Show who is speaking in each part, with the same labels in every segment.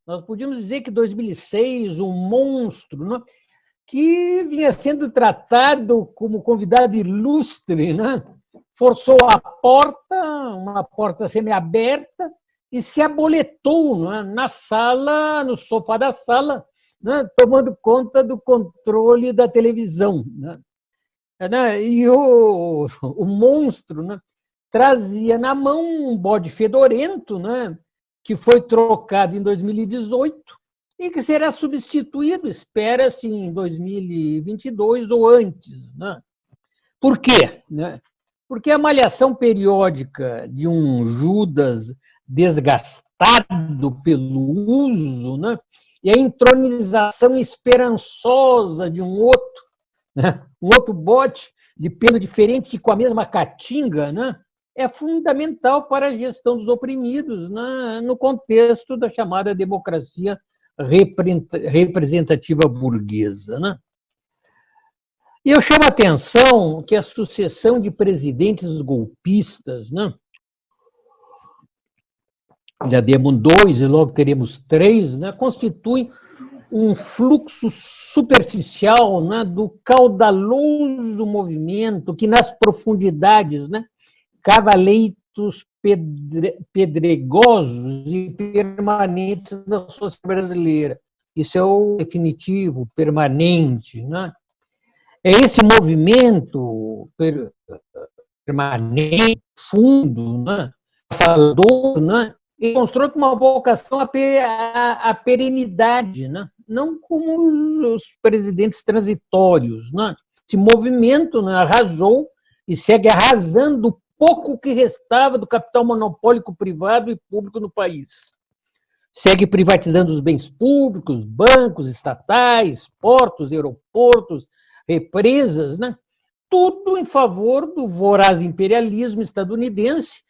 Speaker 1: Nós podíamos dizer que 2006, um monstro, né, que vinha sendo tratado como convidado ilustre, né, forçou a porta, uma porta semiaberta, e se aboletou, né, na sala, no sofá da sala, né, tomando conta do controle da televisão. Né. E o monstro, né, trazia na mão um bode fedorento, né, que foi trocado em 2018 e que será substituído, espera-se, em 2022 ou antes. Né? Por quê? Né? Porque a malhação periódica de um Judas desgastado pelo uso, né, e a entronização esperançosa de um outro bode de pelo diferente e com a mesma caatinga, né, é fundamental para a gestão dos oprimidos, né, no contexto da chamada democracia representativa burguesa. Né? E eu chamo a atenção que a sucessão de presidentes golpistas, né, já demos 2 e logo teremos 3, né, constitui um fluxo superficial, né, do caudaloso movimento que, nas profundidades, né, cava leitos pedregosos e permanentes da sociedade brasileira. Isso é o definitivo, permanente. Né? É esse movimento permanente, fundo, né, passador, né, e constrói com uma vocação à perenidade, né? Não como os presidentes transitórios. Né? Esse movimento, né, arrasou e segue arrasando o pouco que restava do capital monopólico privado e público no país. Segue privatizando os bens públicos, bancos, estatais, portos, aeroportos, represas, né? Tudo em favor do voraz imperialismo estadunidense,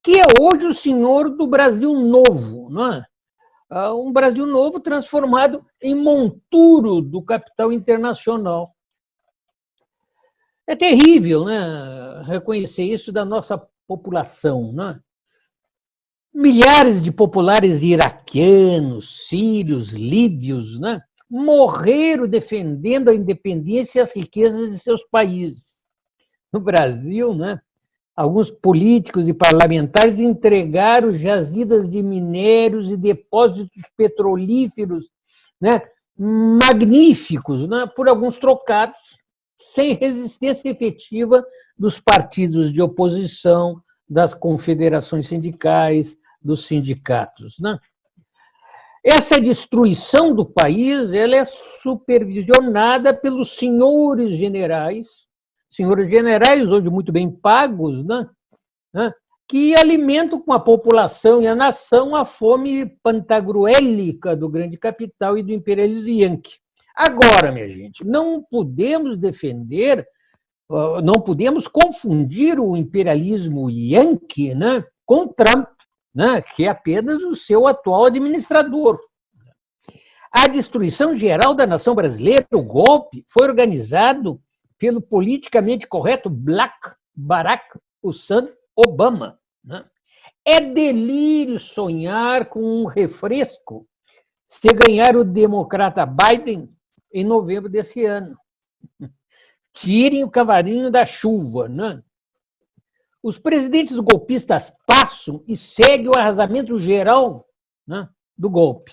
Speaker 1: que é hoje o senhor do Brasil Novo, não é? Um Brasil Novo transformado em monturo do capital internacional. É terrível, né, reconhecer isso da nossa população. Né? Milhares de populares iraquianos, sírios, líbios, né, morreram defendendo a independência e as riquezas de seus países. No Brasil, né, alguns políticos e parlamentares entregaram jazidas de minérios e depósitos petrolíferos, né, magníficos, né, por alguns trocados, sem resistência efetiva dos partidos de oposição, das confederações sindicais, dos sindicatos. Né? Essa destruição do país ela é supervisionada pelos senhores generais hoje muito bem pagos, né? Que alimentam com a população e a nação a fome pantagruélica do grande capital e do imperialismo yankee. Agora, minha gente, não podemos confundir o imperialismo yankee, né, com Trump, né, que é apenas o seu atual administrador. A destruição geral da nação brasileira, o golpe, foi organizado pelo politicamente correto Barack Hussein Obama. Né? É delírio sonhar com um refresco se ganhar o democrata Biden em novembro desse ano. Tirem o cavalinho da chuva. Né? Os presidentes golpistas passam e seguem o arrasamento geral, né, do golpe.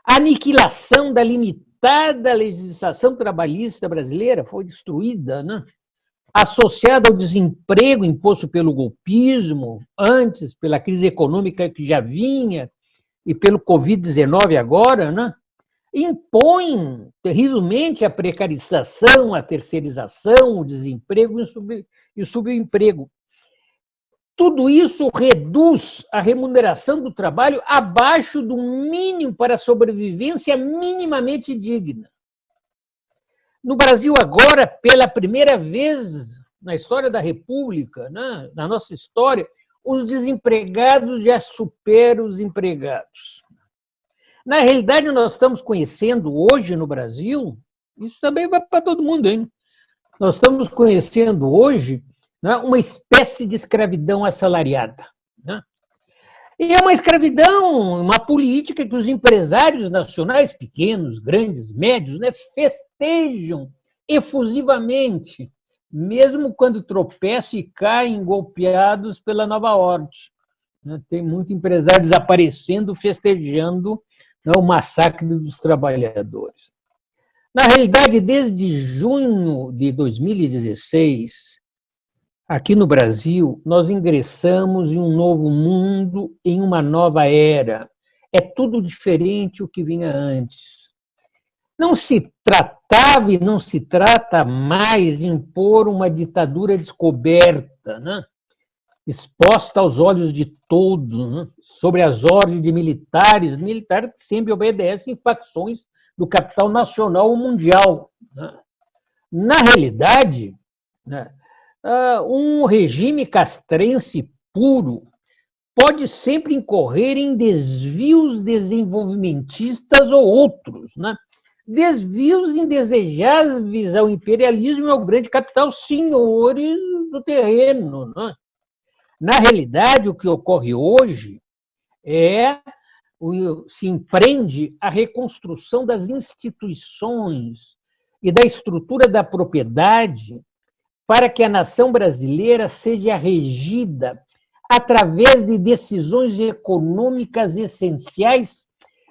Speaker 1: A aniquilação da limitada legislação trabalhista brasileira foi destruída, né? Associada ao desemprego imposto pelo golpismo, antes, pela crise econômica que já vinha, e pelo Covid-19 agora, né? Impõe terrivelmente a precarização, a terceirização, o desemprego e o subemprego. Tudo isso reduz a remuneração do trabalho abaixo do mínimo para a sobrevivência minimamente digna. No Brasil, agora, pela primeira vez na história da República, né, na nossa história, os desempregados já superam os empregados. Na realidade, nós estamos conhecendo hoje no Brasil Isso também vai para todo mundo, hein? Nós estamos conhecendo hoje, né, uma espécie de escravidão assalariada. Né? E é uma escravidão, uma política que os empresários nacionais, pequenos, grandes, médios, né, festejam efusivamente, mesmo quando tropeçam e caem golpeados pela nova ordem. Tem muitos empresários aparecendo, festejando, né, o massacre dos trabalhadores. Na realidade, desde junho de 2016, aqui no Brasil, nós ingressamos em um novo mundo, em uma nova era. É tudo diferente do que vinha antes. Não se tratava e não se trata mais de impor uma ditadura descoberta, né? Exposta aos olhos de todos, né? Sobre as ordens de militares que sempre obedecem facções do capital nacional ou mundial. Né? Na realidade, né, um regime castrense puro pode sempre incorrer em desvios desenvolvimentistas ou outros, né? Desvios indesejáveis ao imperialismo e ao grande capital, senhores do terreno. Né? Na realidade, o que ocorre hoje se empreende a reconstrução das instituições e da estrutura da propriedade para que a nação brasileira seja regida através de decisões econômicas essenciais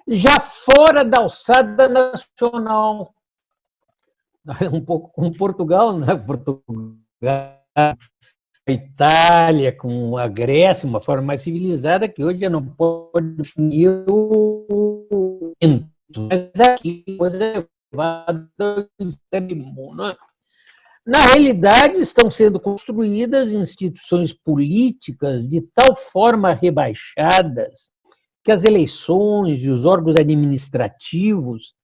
Speaker 1: já fora da alçada nacional. Um pouco como Portugal, né? Portugal, a Itália, com a Grécia, uma forma mais civilizada, que hoje já não pode definir o mas aqui coisa é levada ao extremo, né? Na realidade, estão sendo construídas instituições políticas de tal forma rebaixadas que as eleições e os órgãos administrativos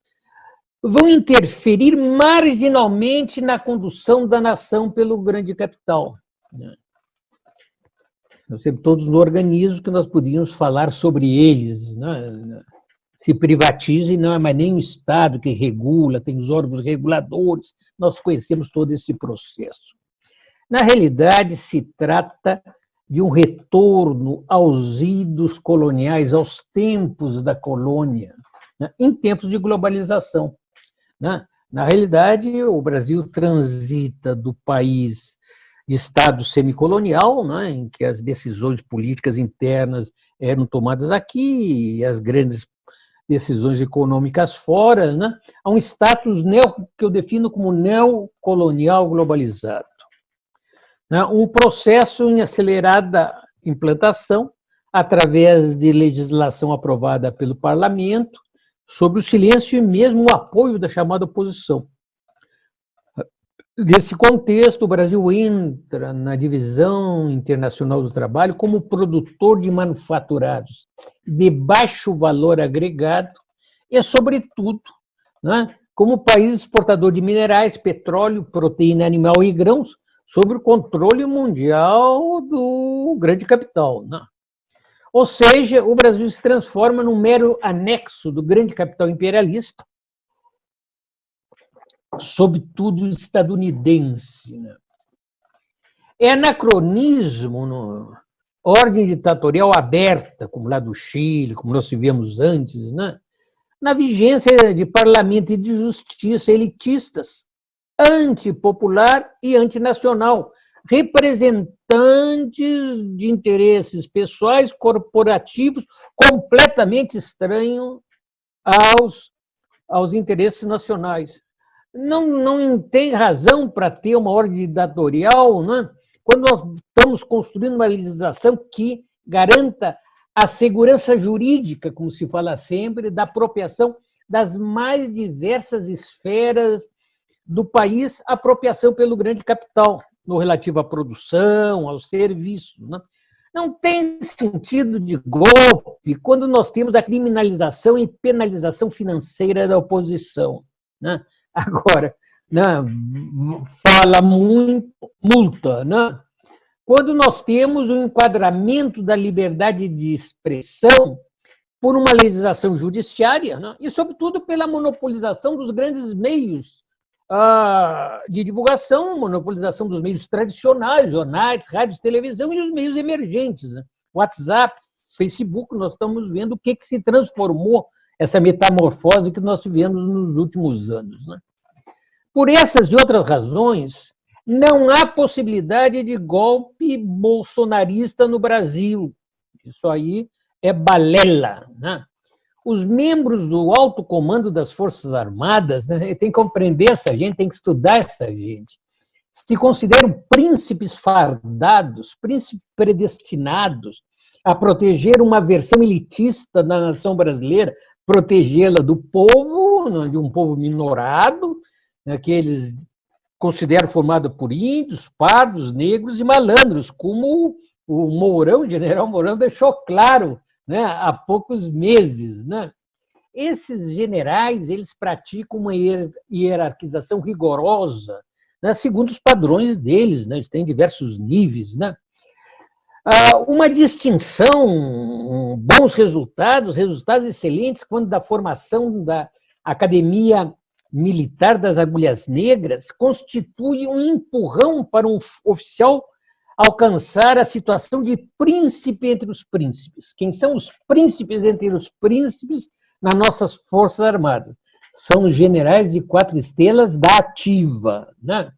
Speaker 1: vão interferir marginalmente na condução da nação pelo grande capital. Nós temos todos os organismos que nós podíamos falar sobre eles. Né? Se privatiza e não é mais nem o Estado que regula, tem os órgãos reguladores, nós conhecemos todo esse processo. Na realidade, se trata de um retorno aos idos coloniais, aos tempos da colônia, né, em tempos de globalização. Né? Na realidade, o Brasil transita do país de Estado semicolonial, né, em que as decisões políticas internas eram tomadas aqui e as grandes decisões econômicas fora, né, a um status que eu defino como neocolonial globalizado. Um processo em acelerada implantação, através de legislação aprovada pelo parlamento, sob o silêncio e mesmo o apoio da chamada oposição. Nesse contexto, o Brasil entra na divisão internacional do trabalho como produtor de manufaturados de baixo valor agregado e, sobretudo, né, como país exportador de minerais, petróleo, proteína animal e grãos, sob o controle mundial do grande capital. Né? Ou seja, o Brasil se transforma num mero anexo do grande capital imperialista, sobretudo estadunidense. Né? É anacronismo, no ordem ditatorial aberta, como lá do Chile, como nós tivemos antes, né? Na vigência de parlamento e de justiça elitistas, antipopular e antinacional, representantes de interesses pessoais, corporativos, completamente estranhos aos interesses nacionais. Não tem razão para ter uma ordem ditatorial, né, quando nós estamos construindo uma legislação que garanta a segurança jurídica, como se fala sempre, da apropriação das mais diversas esferas do país, apropriação pelo grande capital, no relativo à produção, aos serviços. Né? Não tem sentido de golpe quando nós temos a criminalização e penalização financeira da oposição. Né? Agora, né, fala muito, multa. Né? Quando nós temos o enquadramento da liberdade de expressão por uma legislação judiciária, né, e, sobretudo, pela monopolização dos grandes meios de divulgação, monopolização dos meios tradicionais, jornais, rádios, televisão e os meios emergentes, né? WhatsApp, Facebook, nós estamos vendo o que se transformou essa metamorfose que nós tivemos nos últimos anos, né? Por essas e outras razões, não há possibilidade de golpe bolsonarista no Brasil. Isso aí é balela, né? Os membros do alto comando das Forças Armadas, né, tem que compreender essa gente, tem que estudar essa gente. Se consideram príncipes fardados, príncipes predestinados a proteger uma versão elitista da nação brasileira, protegê-la do povo, de um povo minorado, né, que eles consideram formado por índios, pardos, negros e malandros, como o Mourão, o general Mourão, deixou claro, né, há poucos meses, né? Esses generais, eles praticam uma hierarquização rigorosa, né, segundo os padrões deles, né? Eles têm diversos níveis, né? Uma distinção, bons resultados, resultados excelentes, quando da formação da Academia Militar das Agulhas Negras, constitui um empurrão para um oficial alcançar a situação de príncipe entre os príncipes. Quem são os príncipes entre os príncipes nas nossas Forças Armadas? São os generais de 4 estrelas da ativa, né?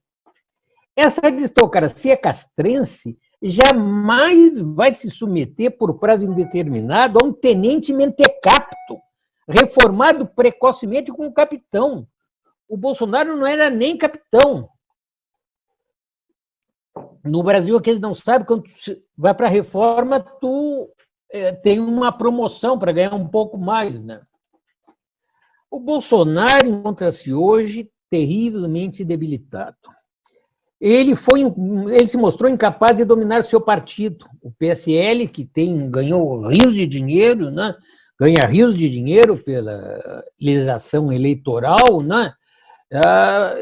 Speaker 1: Essa aristocracia castrense jamais vai se submeter por prazo indeterminado a um tenente mentecapto, reformado precocemente como capitão. O Bolsonaro não era nem capitão. No Brasil, aqui eles não sabem, quando vai para a reforma, tu tem uma promoção para ganhar um pouco mais, né? O Bolsonaro encontra-se hoje terrivelmente debilitado. Ele se mostrou incapaz de dominar seu partido. O PSL, que ganhou rios de dinheiro, né? Ganha rios de dinheiro pela legislação eleitoral, né?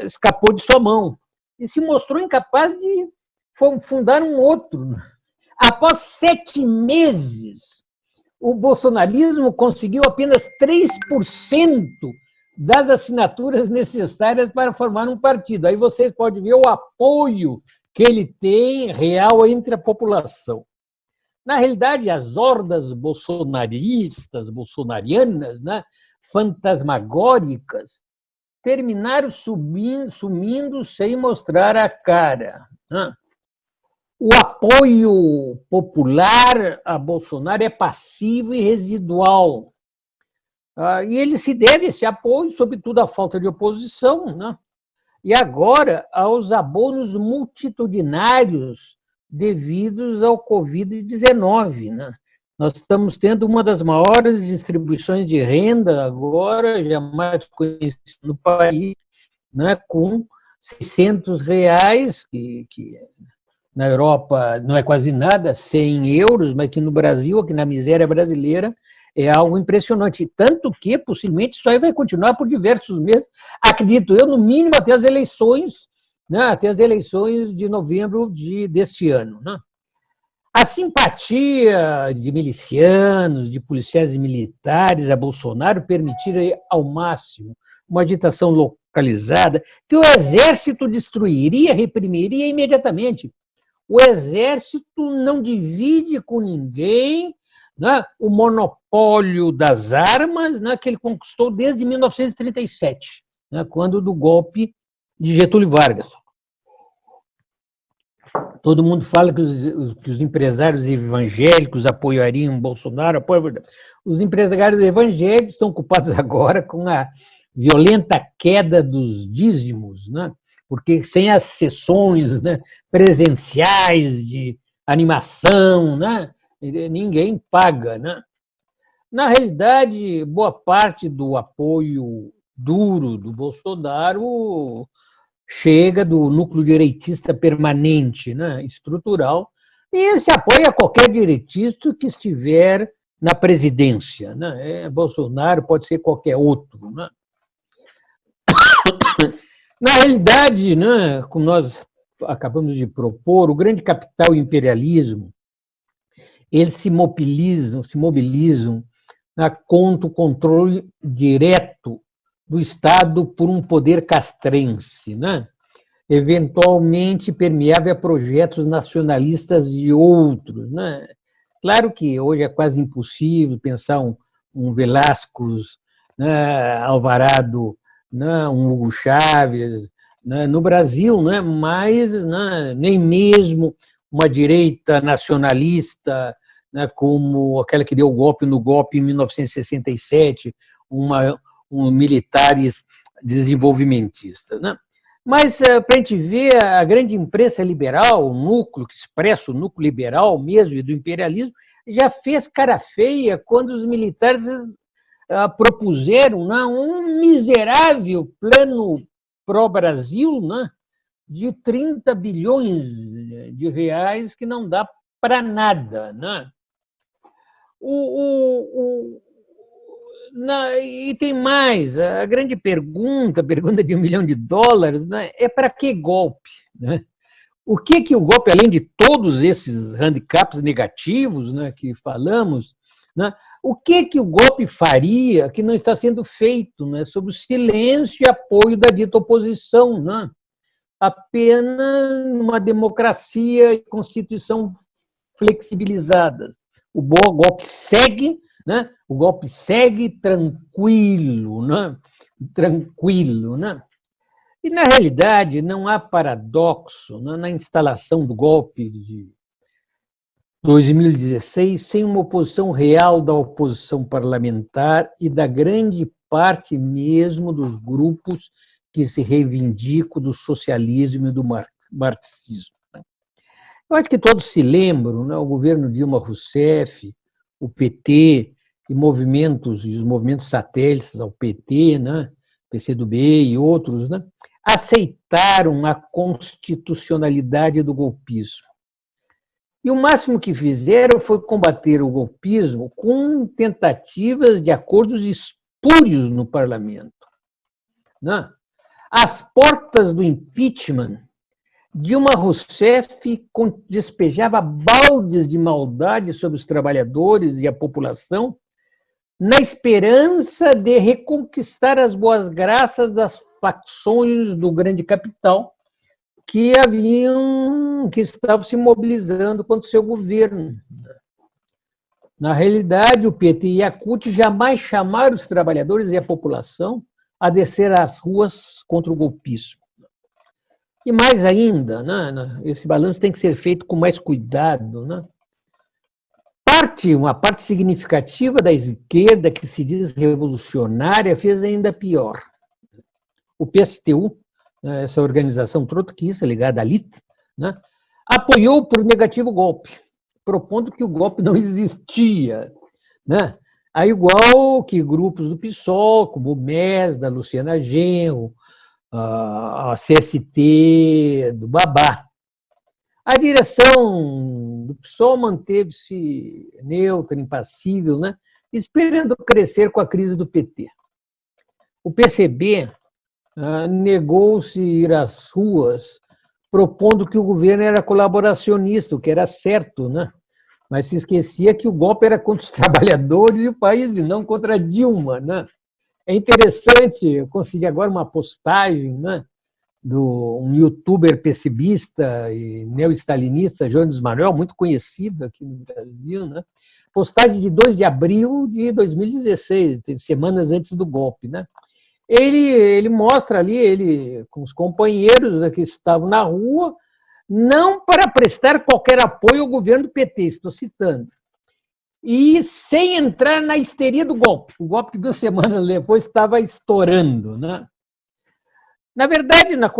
Speaker 1: Escapou de sua mão. E se mostrou incapaz de fundar um outro. Após 7 meses, o bolsonarismo conseguiu apenas 3% das assinaturas necessárias para formar um partido. Aí vocês podem ver o apoio que ele tem real entre a população. Na realidade, as hordas bolsonaristas, bolsonarianas, né, fantasmagóricas, terminaram sumindo sem mostrar a cara, né? O apoio popular a Bolsonaro é passivo e residual. E ele se deve a esse apoio, sobretudo à falta de oposição, né? E agora aos abonos multitudinários devidos ao Covid-19, né? Nós estamos tendo uma das maiores distribuições de renda agora, jamais conhecida no país, né? Com R$ 600, que na Europa não é quase nada, 100 euros, mas que no Brasil, aqui na miséria brasileira, é algo impressionante. Tanto que, possivelmente, isso aí vai continuar por diversos meses, acredito eu, no mínimo até as eleições, né? Até as eleições de novembro deste ano, né? A simpatia de milicianos, de policiais e militares a Bolsonaro permitiram ao máximo uma agitação localizada que o exército destruiria, reprimiria imediatamente. O exército não divide com ninguém, né, o monopólio das armas, né, que ele conquistou desde 1937, né, quando do golpe de Getúlio Vargas. Todo mundo fala que os empresários evangélicos apoiariam Bolsonaro. Os empresários evangélicos estão ocupados agora com a violenta queda dos dízimos, né? Porque sem as sessões, né, presenciais de animação, né, ninguém paga, né? Na realidade, boa parte do apoio duro do Bolsonaro chega do núcleo direitista permanente, né, estrutural, e se apoia a qualquer direitista que estiver na presidência, né? Bolsonaro pode ser qualquer outro, né? Na realidade, né, como nós acabamos de propor, o grande capital e o imperialismo, eles se mobilizam, né, contra o controle direto do Estado por um poder castrense, né? Eventualmente permeável a projetos nacionalistas de outros, né? Claro que hoje é quase impossível pensar um Velázquez, né, Alvarado, né, um Hugo Chávez, né, no Brasil, né, mas né, nem mesmo uma direita nacionalista, né, como aquela que deu o golpe no golpe em 1967, militares desenvolvimentistas. Né? Mas, para a gente ver, a grande imprensa liberal, o núcleo que expressa o núcleo liberal mesmo e do imperialismo, já fez cara feia quando os militares propuseram, né, um miserável plano pró-Brasil, né, de 30 bilhões de reais que não dá para nada. Né? E tem mais, a grande pergunta de $1 milhão, né, é para que golpe? Né? O que o golpe, além de todos esses handicaps negativos, né, que falamos, né, o que o golpe faria que não está sendo feito, né, sob o silêncio e apoio da dita oposição, né? Apenas uma democracia e constituição flexibilizadas. O golpe segue, né? O golpe segue tranquilo, né? Tranquilo, né? E, na realidade, não há paradoxo, né, na instalação do golpe de 2016 sem uma oposição real da oposição parlamentar e da grande parte mesmo dos grupos que se reivindicam do socialismo e do marxismo. Eu acho que todos se lembram, né, o governo Dilma Rousseff, o PT e os movimentos satélites ao PT, né, PCdoB e outros, né, aceitaram a constitucionalidade do golpismo. E o máximo que fizeram foi combater o golpismo com tentativas de acordos espúrios no parlamento. Né? Às portas do impeachment, Dilma Rousseff despejava baldes de maldade sobre os trabalhadores e a população, na esperança de reconquistar as boas graças das facções do grande capital que estavam se mobilizando contra o seu governo. Na realidade, o PT e a CUT jamais chamaram os trabalhadores e a população a descer às ruas contra o golpismo. E mais ainda, né, esse balanço tem que ser feito com mais cuidado. Né? Uma parte significativa da esquerda, que se diz revolucionária, fez ainda pior. O PSTU, essa organização trotskista ligada à LIT, né, apoiou por negativo golpe, propondo que o golpe não existia. Né? Aí, igual que grupos do PSOL, como o MES, da Luciana Genro, a CST do Babá. A direção do PSOL manteve-se neutra, impassível, né, esperando crescer com a crise do PT. O PCB negou-se ir às ruas, propondo que o governo era colaboracionista, o que era certo, né? Mas se esquecia que o golpe era contra os trabalhadores e o país, e não contra Dilma. Né? É interessante, eu consegui agora uma postagem, né, um youtuber pessimista e neo-stalinista, Jones Manuel, muito conhecido aqui no Brasil, né? Postagem de 2 de abril de 2016, semanas antes do golpe. Né? Ele mostra ali, ele com os companheiros que estavam na rua, não para prestar qualquer apoio ao governo do PT, estou citando, e sem entrar na histeria do golpe. O golpe que 2 semanas depois estava estourando. Né? Na verdade, na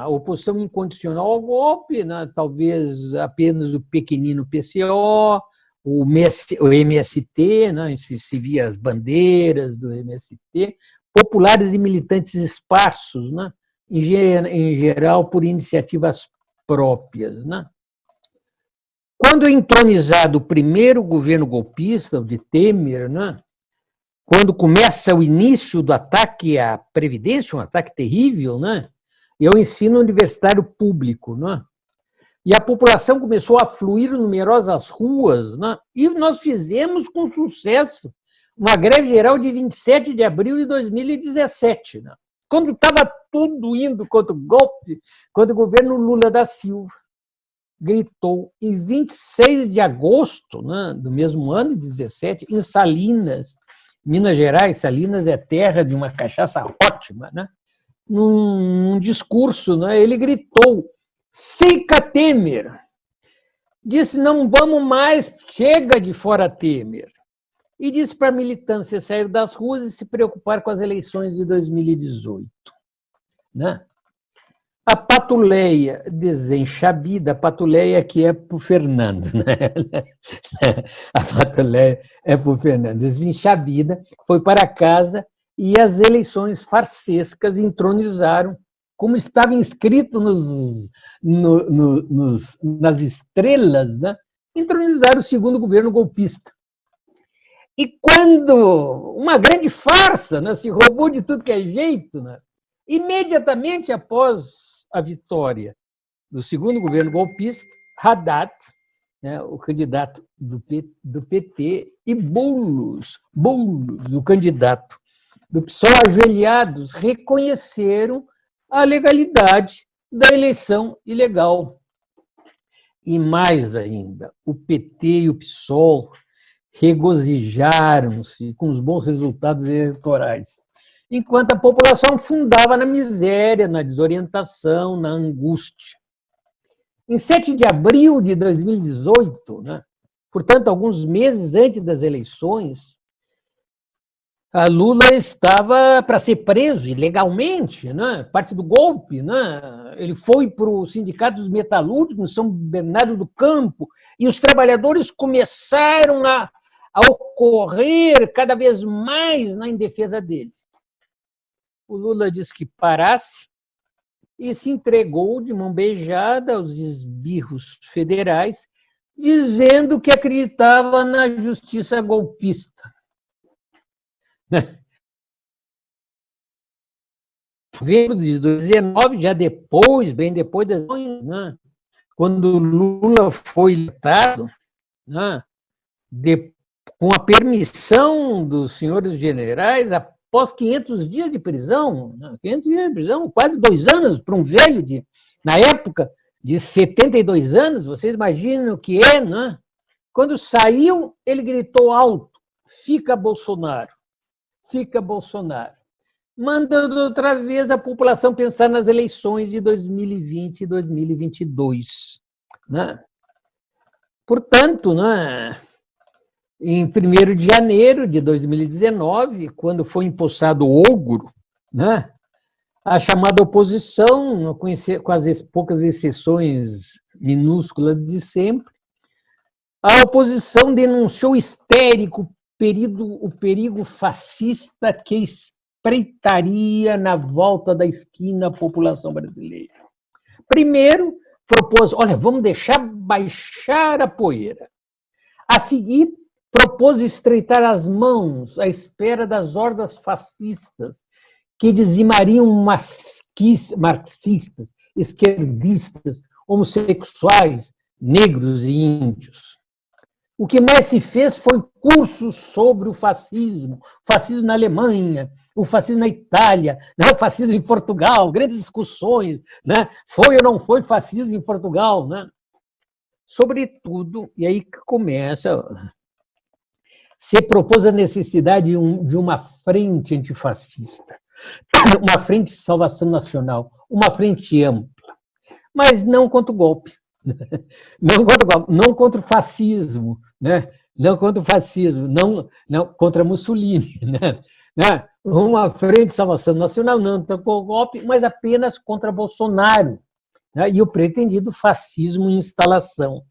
Speaker 1: oposição incondicional ao golpe, né, talvez apenas o pequenino PCO, o MST, né, se via as bandeiras do MST, populares e militantes esparsos, né, em geral por iniciativas próprias. Né? Quando é entronizado o primeiro governo golpista, o de Temer, né, quando começa o início do ataque à Previdência, um ataque terrível, né, e ao ensino universitário público, né, e a população começou a fluir em numerosas ruas, né, e nós fizemos com sucesso uma greve geral de 27 de abril de 2017, né? Quando estava tudo indo contra o golpe, quando o governo Lula da Silva gritou em 26 de agosto, né, do mesmo ano, 17, em Salinas, Minas Gerais. Salinas é terra de uma cachaça ótima, né? Num discurso, né, ele gritou: fica Temer! Disse: não vamos mais, chega de fora Temer. E disse para a militância sair das ruas e se preocupar com as eleições de 2018. Né? A patuleia desenxabida, a patuleia que é para o Fernando, né? A patuleia é para o Fernando, desenxabida, foi para casa e as eleições farsescas entronizaram, como estava inscrito nas estrelas, né? Entronizaram o segundo governo golpista. E quando uma grande farsa, né, se roubou de tudo que é jeito, né, imediatamente após a vitória do segundo governo golpista, Haddad, né, o candidato do PT, e Boulos, o candidato do PSOL, ajoelhados, reconheceram a legalidade da eleição ilegal. E mais ainda, o PT e o PSOL regozijaram-se com os bons resultados eleitorais, enquanto a população afundava na miséria, na desorientação, na angústia. Em 7 de abril de 2018, né, portanto, alguns meses antes das eleições, a Lula estava para ser preso ilegalmente, né, parte do golpe. Né, ele foi para o Sindicato dos Metalúrgicos em São Bernardo do Campo e os trabalhadores começaram a ocorrer cada vez mais em defesa deles. O Lula disse que parasse e se entregou de mão beijada aos esbirros federais, dizendo que acreditava na justiça golpista. Novembro de 2019, já depois, bem depois das eleições, né, quando Lula foi eleito, né, com a permissão dos senhores generais, após 500 dias de prisão, 500 dias de prisão, quase 2 anos para um velho na época, de 72 anos, vocês imaginam o que é, né? Quando saiu, ele gritou alto: fica Bolsonaro, fica Bolsonaro, mandando outra vez a população pensar nas eleições de 2020 e 2022. Né? Portanto, né, em 1º de janeiro de 2019, quando foi empossado o ogro, né, a chamada oposição, com as poucas exceções minúsculas de sempre, a oposição denunciou histérico o perigo fascista que espreitaria na volta da esquina a população brasileira. Primeiro, propôs: olha, vamos deixar baixar a poeira. A seguir, propôs estreitar as mãos à espera das hordas fascistas que dizimariam marxistas, esquerdistas, homossexuais, negros e índios. O que mais se fez foi cursos sobre o fascismo na Alemanha, o fascismo na Itália, né, o fascismo em Portugal, grandes discussões, né, foi ou não foi fascismo em Portugal, né? Sobretudo, e aí que começa, se propôs a necessidade de uma frente antifascista, uma frente de salvação nacional, uma frente ampla, mas não contra o golpe. Não contra o fascismo, né? Não contra o fascismo, não contra Mussolini, né? Uma frente de salvação nacional, não contra o golpe, mas apenas contra Bolsonaro, né? E o pretendido fascismo em instalação.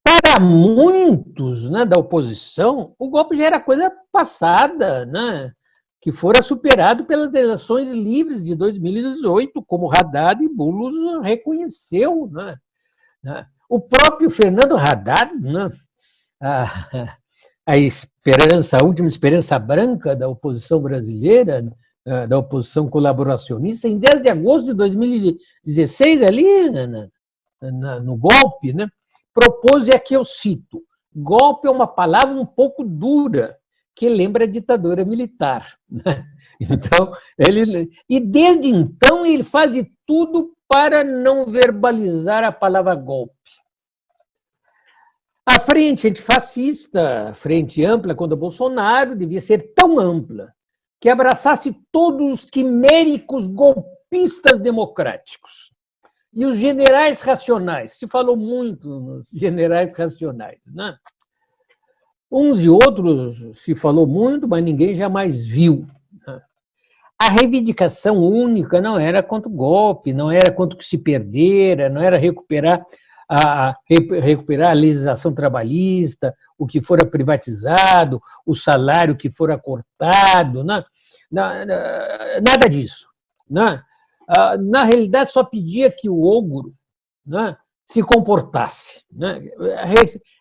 Speaker 1: Para muitos, né, da oposição, o golpe já era coisa passada, né? Que fora superado pelas eleições livres de 2018, como Haddad e Boulos reconheceu, né? O próprio Fernando Haddad, né, a última esperança branca da oposição brasileira, da oposição colaboracionista, em 10 de agosto de 2016, ali no golpe, né, propôs, e aqui eu cito: golpe é uma palavra um pouco dura, que lembra a ditadura militar, né? Então, desde então ele faz de tudo para não verbalizar a palavra golpe. A frente antifascista, frente ampla contra Bolsonaro, devia ser tão ampla que abraçasse todos os quiméricos golpistas democráticos. E os generais racionais, se falou muito nos generais racionais, né? Uns e outros se falou muito, mas ninguém jamais viu. A reivindicação única não era contra o golpe, não era contra o que se perdera, não era recuperar a legislação trabalhista, o que fora privatizado, o salário que fora cortado, nada disso. Na realidade, só pedia que o ogro se comportasse,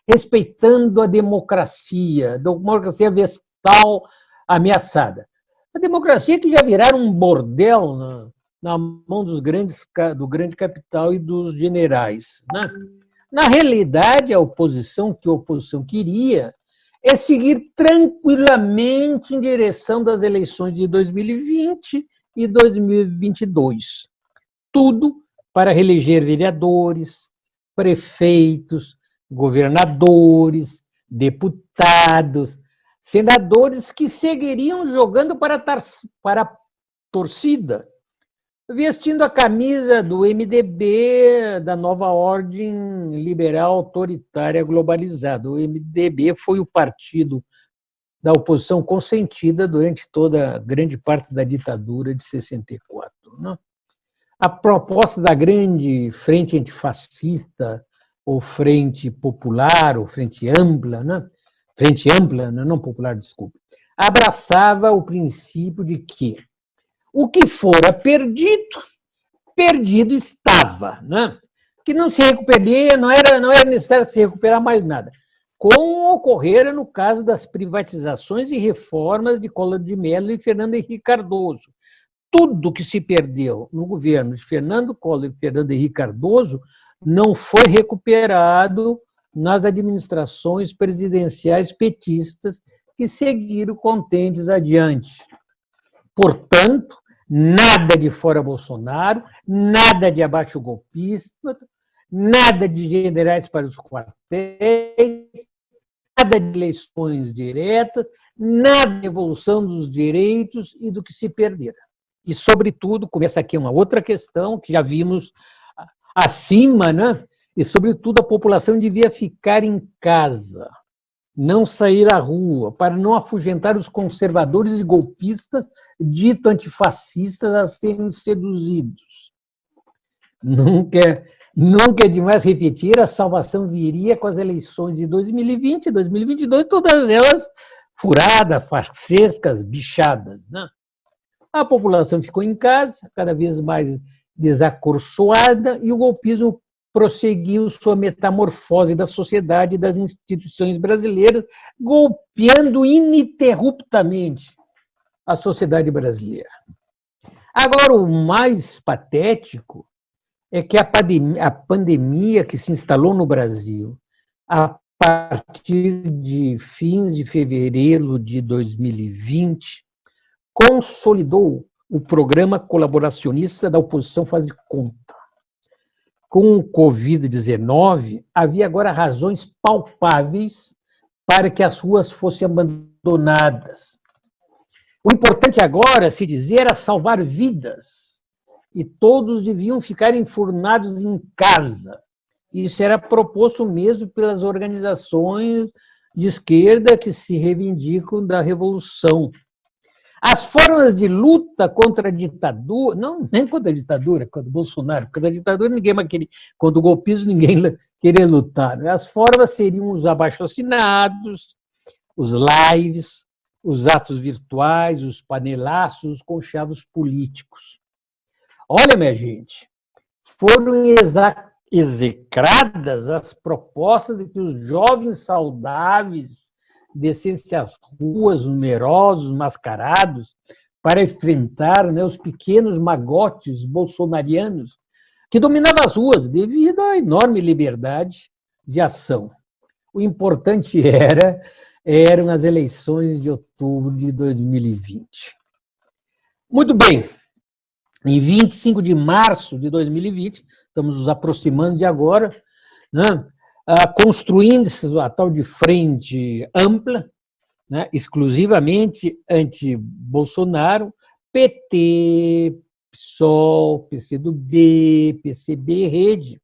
Speaker 1: respeitando a democracia vestal ameaçada. A democracia que já viraram um bordel na mão do grande capital e dos generais. Na realidade, o que a oposição queria é seguir tranquilamente em direção das eleições de 2020 e 2022. Tudo para reeleger vereadores, prefeitos, governadores, deputados, senadores que seguiriam jogando para a torcida, vestindo a camisa do MDB, da nova ordem liberal autoritária globalizada. O MDB foi o partido da oposição consentida durante toda a grande parte da ditadura de 64. A proposta da grande frente antifascista, ou frente popular, ou frente ampla, não popular, desculpe, abraçava o princípio de que o que fora perdido, perdido estava, que não se recuperaria, não era necessário se recuperar mais nada, como ocorrera no caso das privatizações e reformas de Collor de Mello e Fernando Henrique Cardoso. Tudo que se perdeu no governo de Fernando Collor e Fernando Henrique Cardoso não foi recuperado nas administrações presidenciais petistas que seguiram contentes adiante. Portanto, nada de fora Bolsonaro, nada de abaixo golpista, nada de generais para os quartéis, nada de eleições diretas, nada de evolução dos direitos e do que se perdera. E, sobretudo, começa aqui uma outra questão que já vimos acima, e, sobretudo, a população devia ficar em casa, não sair à rua, para não afugentar os conservadores e golpistas, dito antifascistas, a serem seduzidos. Nunca é demais repetir, a salvação viria com as eleições de 2020 e 2022, todas elas furadas, farsescas, bichadas. A população ficou em casa, cada vez mais desacorçoada, e o golpismo prosseguiu sua metamorfose da sociedade e das instituições brasileiras, golpeando ininterruptamente a sociedade brasileira. Agora, o mais patético é que a pandemia que se instalou no Brasil a partir de fins de fevereiro de 2020 consolidou o programa colaboracionista da oposição Faz de Conta. Com o Covid-19, havia agora razões palpáveis para que as ruas fossem abandonadas. O importante agora, se dizer, era salvar vidas, e todos deviam ficar enfurnados em casa. Isso era proposto mesmo pelas organizações de esquerda que se reivindicam da revolução. As formas de luta contra a ditadura, não nem contra a ditadura, contra o Bolsonaro, contra a ditadura ninguém mais queria, contra o golpismo ninguém queria lutar. As formas seriam os abaixo-assinados, os lives, os atos virtuais, os panelaços, os conchavos políticos. Olha, minha gente, foram execradas as propostas de que os jovens saudáveis descessem às ruas, numerosos, mascarados, para enfrentar os pequenos magotes bolsonarianos que dominavam as ruas devido à enorme liberdade de ação. O importante era eram as eleições de outubro de 2020. Muito bem, em 25 de março de 2020, estamos nos aproximando de agora, né, construindo-se a tal de frente ampla, né, exclusivamente anti-Bolsonaro, PT, PSOL, PCdoB, PCB, Rede,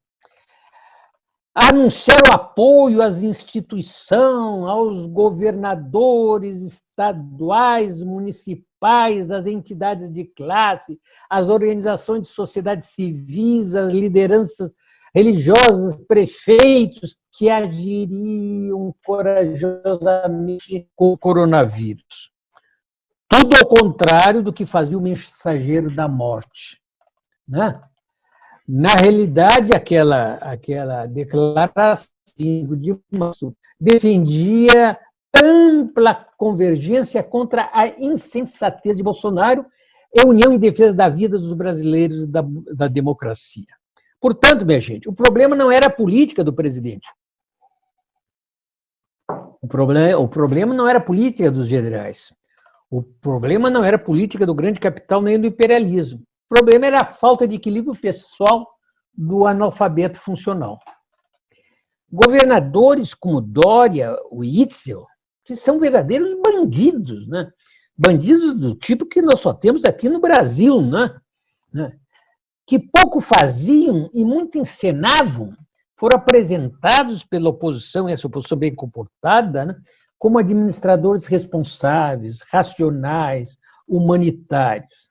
Speaker 1: anunciaram apoio às instituições, aos governadores estaduais, municipais, às entidades de classe, às organizações de sociedade civis, às lideranças religiosas, prefeitos que agiriam corajosamente com o coronavírus. Tudo ao contrário do que fazia o mensageiro da morte, né? Na realidade, aquela declaração de março defendia ampla convergência contra a insensatez de Bolsonaro e união em defesa da vida dos brasileiros e da democracia. Portanto, minha gente, o problema não era a política do presidente. O problema não era a política dos generais. O problema não era a política do grande capital nem do imperialismo. O problema era a falta de equilíbrio pessoal do analfabeto funcional. Governadores como Dória, o Itzel, que são verdadeiros bandidos, né? Bandidos do tipo que nós só temos aqui no Brasil, né? Que pouco faziam e muito encenavam, foram apresentados pela oposição, essa oposição bem comportada, né, como administradores responsáveis, racionais, humanitários.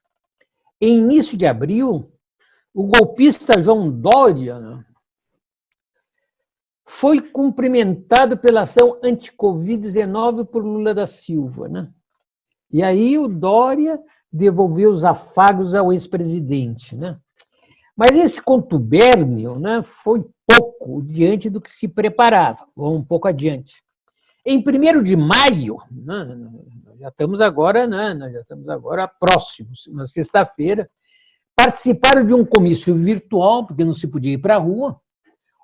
Speaker 1: Em início de abril, o golpista João Dória, né, foi cumprimentado pela ação anti-Covid-19 por Lula da Silva, né? E aí o Dória devolveu os afagos ao ex-presidente, né? Mas esse contubérnio, né, foi pouco diante do que se preparava. Vamos um pouco adiante. Em 1º de maio, né, nós já estamos agora próximos, na sexta-feira, participaram de um comício virtual, porque não se podia ir para a rua.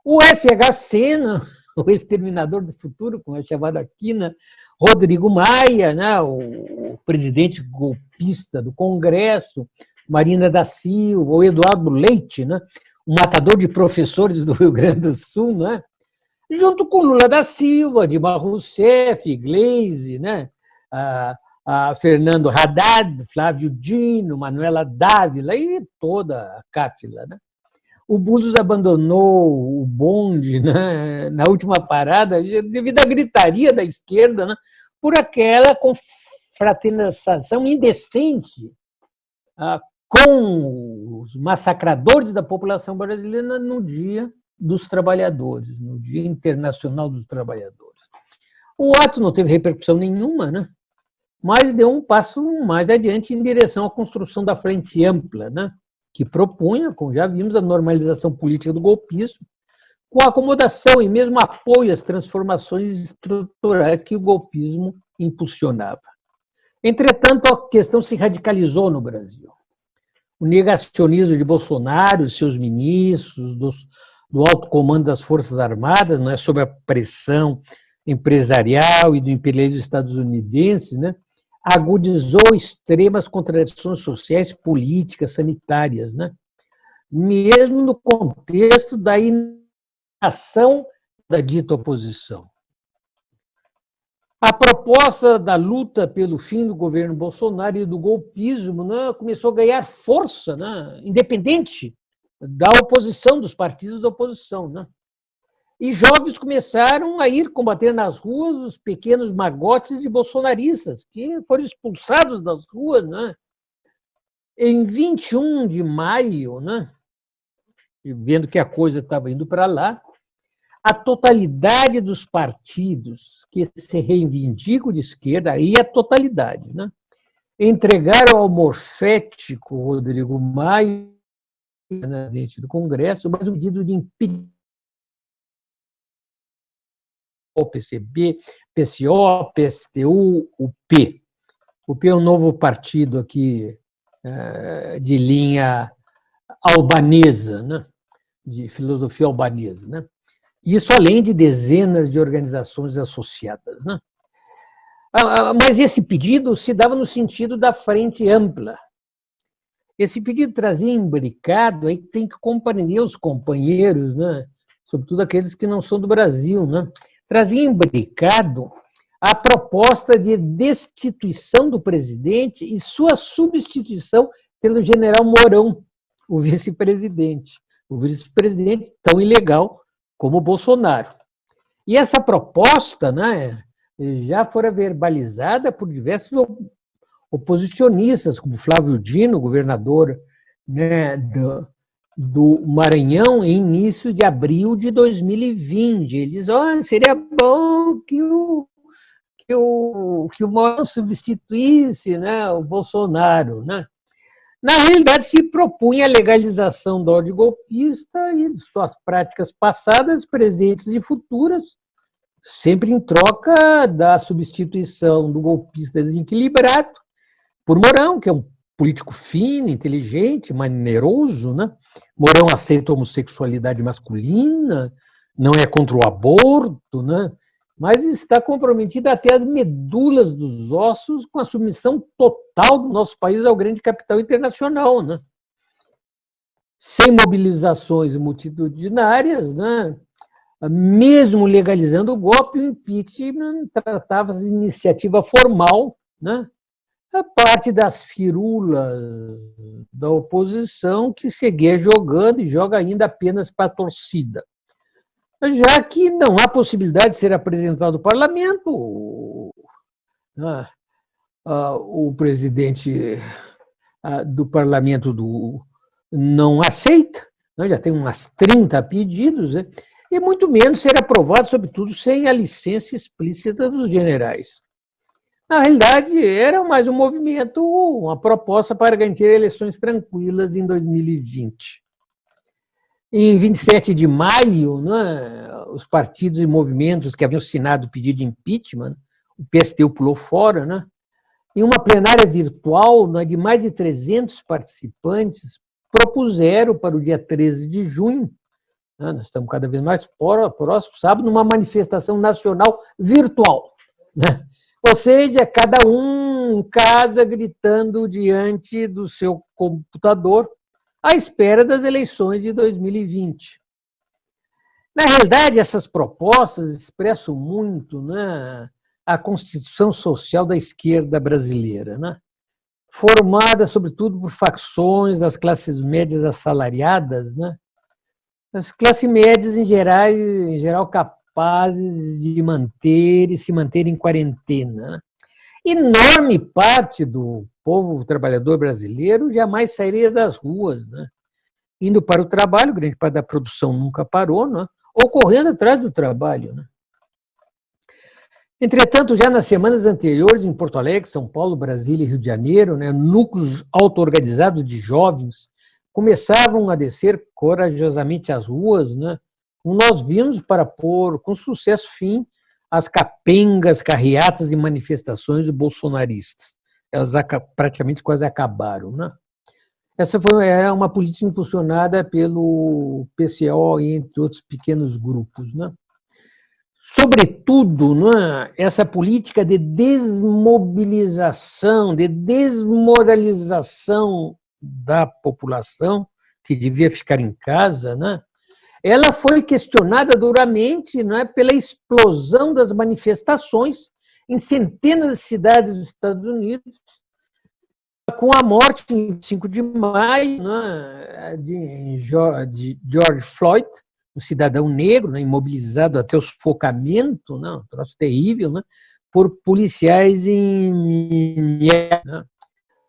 Speaker 1: O FHC, né, o exterminador do futuro, como é chamado aqui, né, Rodrigo Maia, né, o presidente golpista do Congresso, Marina da Silva, o Eduardo Leite, né, o matador de professores do Rio Grande do Sul, né, junto com Lula da Silva, Dilma Rousseff, Gleisi, né, a Fernando Haddad, Flávio Dino, Manuela Dávila e toda a cáfila, né? O Boulos abandonou o bonde, né, na última parada devido à gritaria da esquerda, né, por aquela confraternização indecente com os massacradores da população brasileira no Dia dos Trabalhadores, no Dia Internacional dos Trabalhadores. O ato não teve repercussão nenhuma, né? Mas deu um passo mais adiante em direção à construção da frente ampla, né? Que propunha, como já vimos, a normalização política do golpismo, com a acomodação e mesmo apoio às transformações estruturais que o golpismo impulsionava. Entretanto, a questão se radicalizou no Brasil. O negacionismo de Bolsonaro e seus ministros, do alto comando das Forças Armadas, né, sob a pressão empresarial e do imperialismo estadunidense, né, agudizou extremas contradições sociais, políticas, sanitárias, né, mesmo no contexto da inação da dita oposição. A proposta da luta pelo fim do governo Bolsonaro e do golpismo, né, começou a ganhar força, né, independente da oposição, dos partidos da oposição, né? E jovens começaram a ir combater nas ruas os pequenos magotes de bolsonaristas, que foram expulsados das ruas, né? Em 21 de maio, né, vendo que a coisa estava indo para lá, a totalidade dos partidos que se reivindicam de esquerda, aí a totalidade, né, entregaram ao morfético Rodrigo Maia, presidente do Congresso, mais um pedido de impeachment o PCB, PCO, PSTU, o P. O P é um novo partido aqui de linha albanesa, né, de filosofia albanesa, né? Isso além de dezenas de organizações associadas, né? Mas esse pedido se dava no sentido da frente ampla. Esse pedido trazia imbricado, aí tem que compreender os companheiros, né? Sobretudo aqueles que não são do Brasil, né? Trazia imbricado a proposta de destituição do presidente e sua substituição pelo general Mourão, o vice-presidente. O vice-presidente tão ilegal como o Bolsonaro. E essa proposta, né, já fora verbalizada por diversos oposicionistas, como Flávio Dino, governador, né, do Maranhão, em início de abril de 2020. Ele diz: oh, seria bom que o Mourão substituísse, né, o Bolsonaro. Né? Na realidade, se propunha a legalização da ordem golpista e de suas práticas passadas, presentes e futuras, sempre em troca da substituição do golpista desequilibrado por Mourão, que é um político fino, inteligente, maneiroso. Né? Mourão aceita a homossexualidade masculina, não é contra o aborto, né? Mas está comprometido até as medulas dos ossos com a submissão total do nosso país ao grande capital internacional. Né? Sem mobilizações multitudinárias, né? Mesmo legalizando o golpe, o impeachment tratava-se de iniciativa formal, né? A parte das firulas da oposição que seguia jogando e joga ainda apenas para a torcida. Já que não há possibilidade de ser apresentado ao parlamento, o presidente do parlamento não aceita, já tem umas 30 pedidos, né? E muito menos ser aprovado, sobretudo, sem a licença explícita dos generais. Na realidade, era mais um movimento, uma proposta para garantir eleições tranquilas em 2020. Em 27 de maio, né, os partidos e movimentos que haviam assinado o pedido de impeachment, o PSTU pulou fora, né, em uma plenária virtual, né, de mais de 300 participantes, propuseram para o dia 13 de junho, né, nós estamos cada vez mais próximos, sábado, numa manifestação nacional virtual. Né? Ou seja, cada um em casa gritando diante do seu computador à espera das eleições de 2020. Na realidade, essas propostas expressam muito, né, a constituição social da esquerda brasileira, né, formada, sobretudo, por facções das classes médias assalariadas, né, as classes médias, em geral capazes de se manter em quarentena. Né? Enorme parte do povo trabalhador brasileiro jamais sairia das ruas, né? Indo para o trabalho, grande parte da produção nunca parou, né? Ou correndo atrás do trabalho. Né? Entretanto, já nas semanas anteriores, em Porto Alegre, São Paulo, Brasília e Rio de Janeiro, né, núcleos auto-organizados de jovens começavam a descer corajosamente às ruas, né, como nós vimos, para pôr com sucesso fim às capengas, carreatas de manifestações de bolsonaristas. Elas praticamente quase acabaram. Né? Essa era uma política impulsionada pelo PCO, entre outros pequenos grupos. Né? Sobretudo, né, essa política de desmobilização, de desmoralização da população, que devia ficar em casa, né, ela foi questionada duramente, né, pela explosão das manifestações em centenas de cidades dos Estados Unidos, com a morte, em 5 de maio, né, de George Floyd, um cidadão negro, né, imobilizado até o sufocamento, né, um troço terrível, né, por policiais em Minneapolis. Né.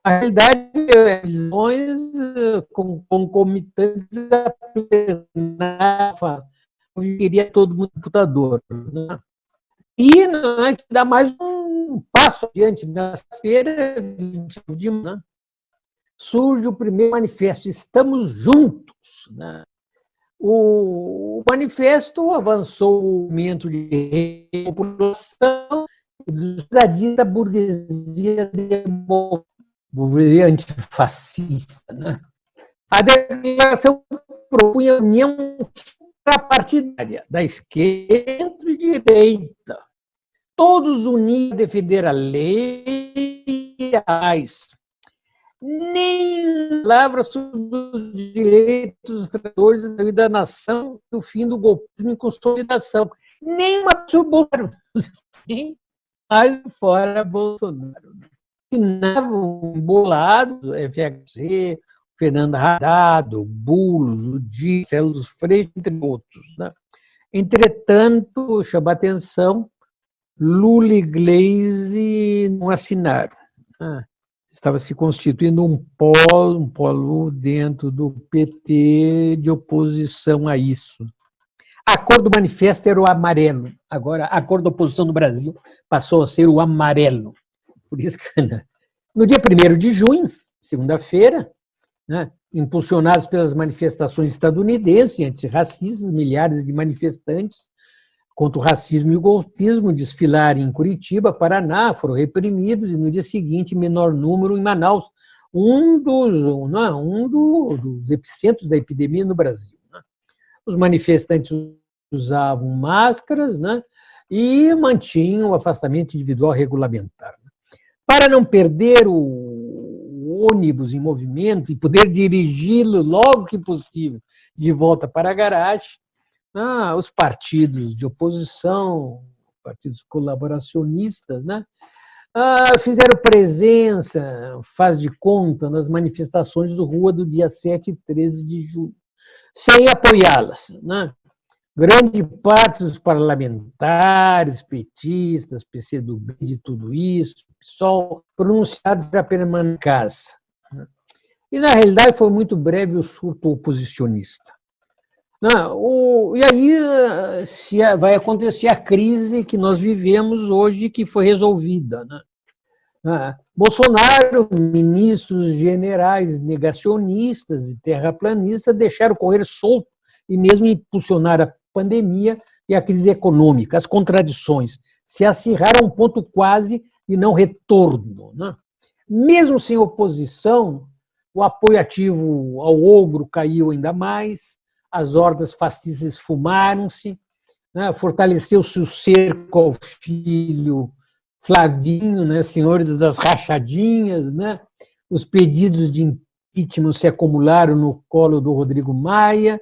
Speaker 1: A realidade é visões concomitantes a plenária, queria todo mundo computador. Né. E não é que dá mais um passo adiante. Nessa feira, 21 de maio, né, surge o primeiro manifesto, Estamos Juntos. Né. O manifesto avançou o movimento de repopulação da burguesia antifascista. Né? A declaração propunha a união suprapartidária da esquerda e direita, todos unidos a defender a lei e a paz. Nem palavra sobre os direitos dos trabalhadores da vida da nação e o fim do golpismo em consolidação. Nem uma sobre Bolsonaro. Nem mais fora Bolsonaro. Assinavam bolado, FHC, Fernando Haddad, Boulos, o Di, Célos Freire, entre outros. Né? Entretanto, chama a atenção, Lula e Gleisi não assinaram. Estava se constituindo um polo dentro do PT de oposição a isso. A cor do manifesto era o amarelo. Agora, a cor da oposição do Brasil passou a ser o amarelo. Por isso que, no dia 1º de junho, segunda-feira, né, impulsionados pelas manifestações estadunidenses antirracistas, milhares de manifestantes contra o racismo e o golpismo desfilaram em Curitiba, Paraná, foram reprimidos, e no dia seguinte, menor número em Manaus, um dos epicentros da epidemia no Brasil. Né? Os manifestantes usavam máscaras, né, e mantinham o afastamento individual regulamentar. Para não perder o ônibus em movimento e poder dirigi-lo logo que possível de volta para a garagem, os partidos de oposição, partidos colaboracionistas, né, fizeram presença, faz de conta, nas manifestações do Rua do dia 7 e 13 de julho, sem apoiá-las. Né? Grande parte dos parlamentares, petistas, PCdoB, de tudo isso, PSOL, pronunciados para permanecer em casa. E, na realidade, foi muito breve o surto oposicionista. E aí vai acontecer a crise que nós vivemos hoje, que foi resolvida. Bolsonaro, ministros generais negacionistas e terraplanistas deixaram correr solto e mesmo impulsionar a pandemia e a crise econômica. As contradições se acirraram a um ponto quase de não retorno. Mesmo sem oposição, o apoio ativo ao ogro caiu ainda mais, as hordas fascistas esfumaram-se, fortaleceu-se o cerco ao filho Flavinho, senhores das rachadinhas, os pedidos de impeachment se acumularam no colo do Rodrigo Maia,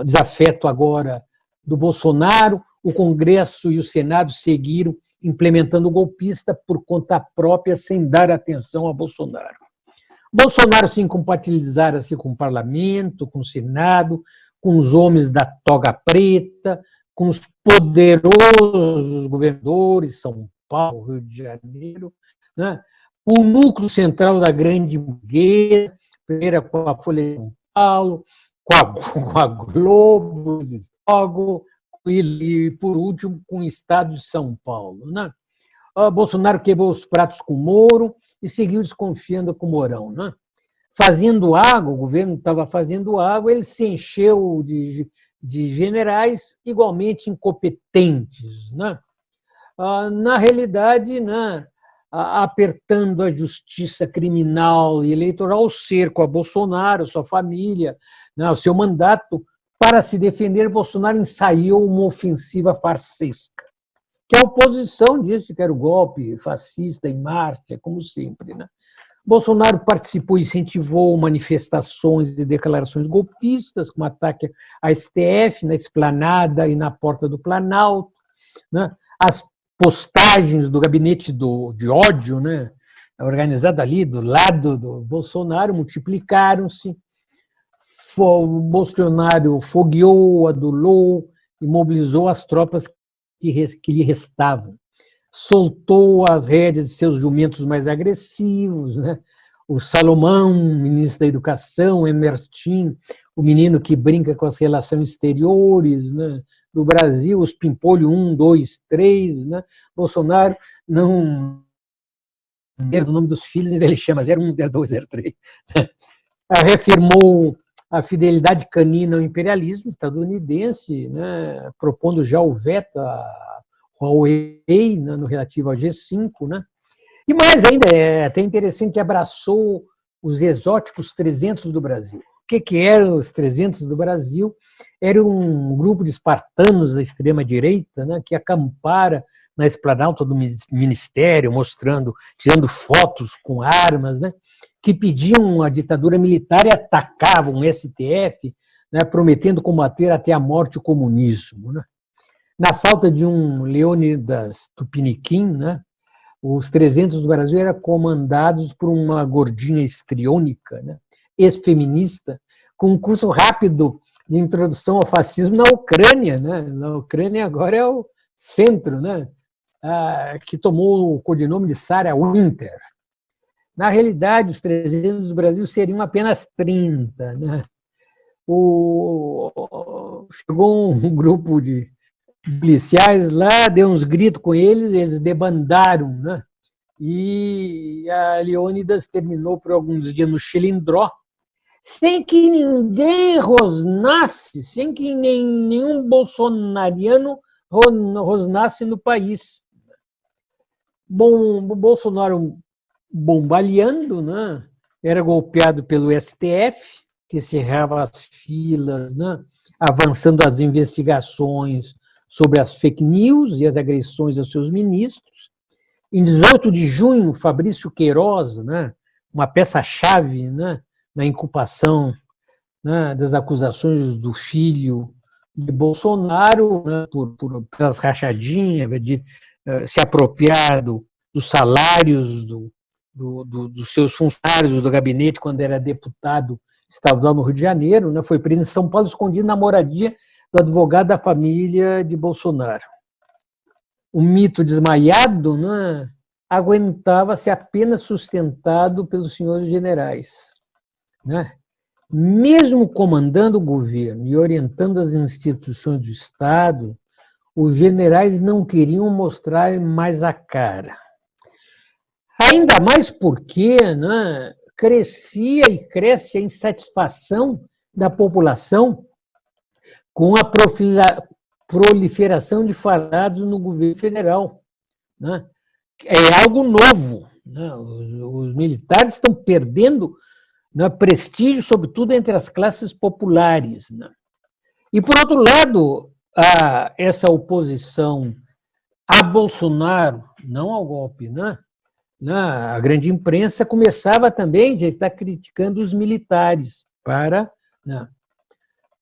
Speaker 1: desafeto agora do Bolsonaro, o Congresso e o Senado seguiram implementando o golpista por conta própria, sem dar atenção a Bolsonaro. Bolsonaro se incompatibilizara-se com o parlamento, com o Senado, com os homens da toga preta, com os poderosos governadores, São Paulo, Rio de Janeiro, o núcleo central da grande burguesia, primeiro com a Folha de São Paulo, com a Globo, e, por último, com o Estado de São Paulo. Bolsonaro quebrou os pratos com o Moro e seguiu desconfiando com o Mourão. Fazendo água, o governo estava fazendo água, ele se encheu de generais igualmente incompetentes. Na realidade, apertando a justiça criminal e eleitoral, o cerco a Bolsonaro, a sua família, o seu mandato. Para se defender, Bolsonaro ensaiou uma ofensiva farsesca, que a oposição disse que era o golpe fascista em marcha, como sempre. Bolsonaro participou e incentivou manifestações e declarações golpistas, como ataque à STF, na Esplanada e na Porta do Planalto. As postagens do gabinete de ódio, organizado ali do lado do Bolsonaro, multiplicaram-se. O Bolsonaro fogueou, adulou e mobilizou as tropas que lhe restavam. Soltou as rédeas de seus jumentos mais agressivos, o Salomão, ministro da Educação, o Emertim, o menino que brinca com as relações exteriores do Brasil, os Pimpolho 1, 2, 3. Bolsonaro não lembra o nome dos filhos, ele chama 01, 02, 03. Reafirmou a fidelidade canina ao imperialismo estadunidense, propondo já o veto a Huawei, no relativo ao G5. E mais ainda, é até interessante, abraçou os exóticos 300 do Brasil. que eram os 300 do Brasil? Era um grupo de espartanos da extrema-direita, né, que acampara na esplanada do Ministério, mostrando, tirando fotos com armas, né, que pediam a ditadura militar e atacavam o STF, né, prometendo combater até a morte o comunismo. Né. Na falta de um Leônidas Tupiniquim, né, os 300 do Brasil eram comandados por uma gordinha histriônica, né, ex-feminista, com um curso rápido de introdução ao fascismo na Ucrânia. Né? Na Ucrânia agora é o centro, né, que tomou o codinome de Sarah Winter. Na realidade, os 300 do Brasil seriam apenas 30. Né? Chegou um grupo de policiais lá, deu uns gritos com eles debandaram, né? E a Leônidas terminou por alguns dias no Chilindró, sem que ninguém rosnasse, sem que nenhum bolsonariano rosnasse no país. Bom, o Bolsonaro bombaleando, né? Era golpeado pelo STF, que cerrava as filas, né? Avançando as investigações sobre as fake news e as agressões aos seus ministros. Em 18 de junho, Fabrício Queiroz, né, uma peça-chave, né, na inculpação, né, das acusações do filho de Bolsonaro, né, pelas rachadinhas, de se apropriar dos salários dos seus funcionários do gabinete quando era deputado estadual no Rio de Janeiro, né, foi preso em São Paulo, escondido na moradia do advogado da família de Bolsonaro. O mito desmaiado, né, aguentava-se apenas sustentado pelos senhores generais. Né? Mesmo comandando o governo e orientando as instituições do Estado, os generais não queriam mostrar mais a cara. Ainda mais porque, né, crescia e cresce a insatisfação da população com a proliferação de falados no governo federal. Né? É algo novo. Né? Os militares estão perdendo, né, prestígio, sobretudo entre as classes populares. Né? E, por outro lado, essa oposição a Bolsonaro, não ao golpe, né? A grande imprensa começava também a estar criticando os militares para... Né?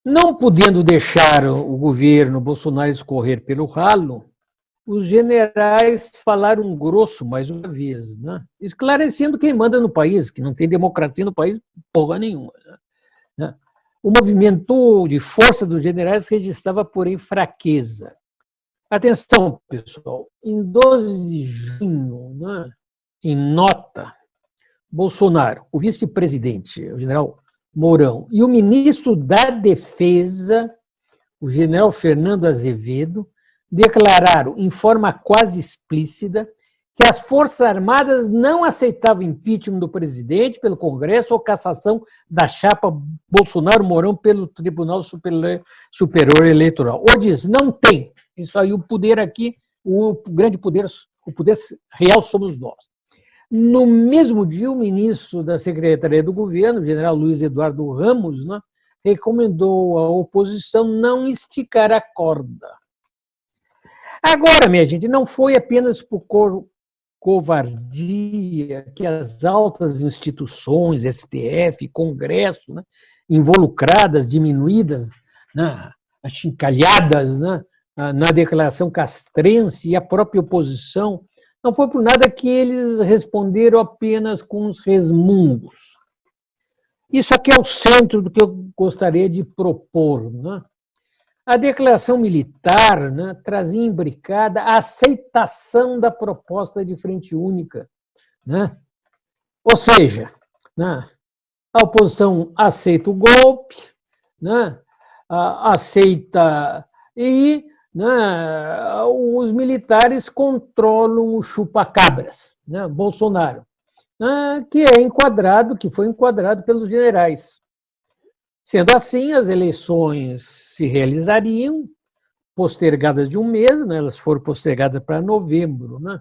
Speaker 1: Não podendo deixar o governo Bolsonaro escorrer pelo ralo, os generais falaram grosso mais uma vez, né? Esclarecendo quem manda no país, que não tem democracia no país, porra nenhuma. Né? O movimento de força dos generais registrava, porém, fraqueza. Atenção, pessoal, em 12 de junho, né, em nota, Bolsonaro, o vice-presidente, o general Mourão, e o ministro da Defesa, o general Fernando Azevedo, declararam em forma quase explícita que as Forças Armadas não aceitavam impeachment do presidente pelo Congresso ou cassação da chapa Bolsonaro-Mourão pelo Tribunal Superior Eleitoral. Ou diz, não tem. Isso aí, o poder aqui, o grande poder, o poder real somos nós. No mesmo dia, o ministro da Secretaria do Governo, o general Luiz Eduardo Ramos, né, recomendou à oposição não esticar a corda. Agora, minha gente, não foi apenas por covardia que as altas instituições, STF, Congresso, né, involucradas, diminuídas, né, achincalhadas, né, na declaração castrense, e a própria oposição, não foi por nada que eles responderam apenas com os resmungos. Isso aqui é o centro do que eu gostaria de propor. Né? A declaração militar, né, trazia imbricada a aceitação da proposta de frente única. Né? Ou seja, né, a oposição aceita o golpe, né, aceita e... Né, os militares controlam o chupa-cabras, né, Bolsonaro, né, que foi enquadrado pelos generais. Sendo assim, as eleições se realizariam, postergadas de um mês, né, elas foram postergadas para novembro. Né.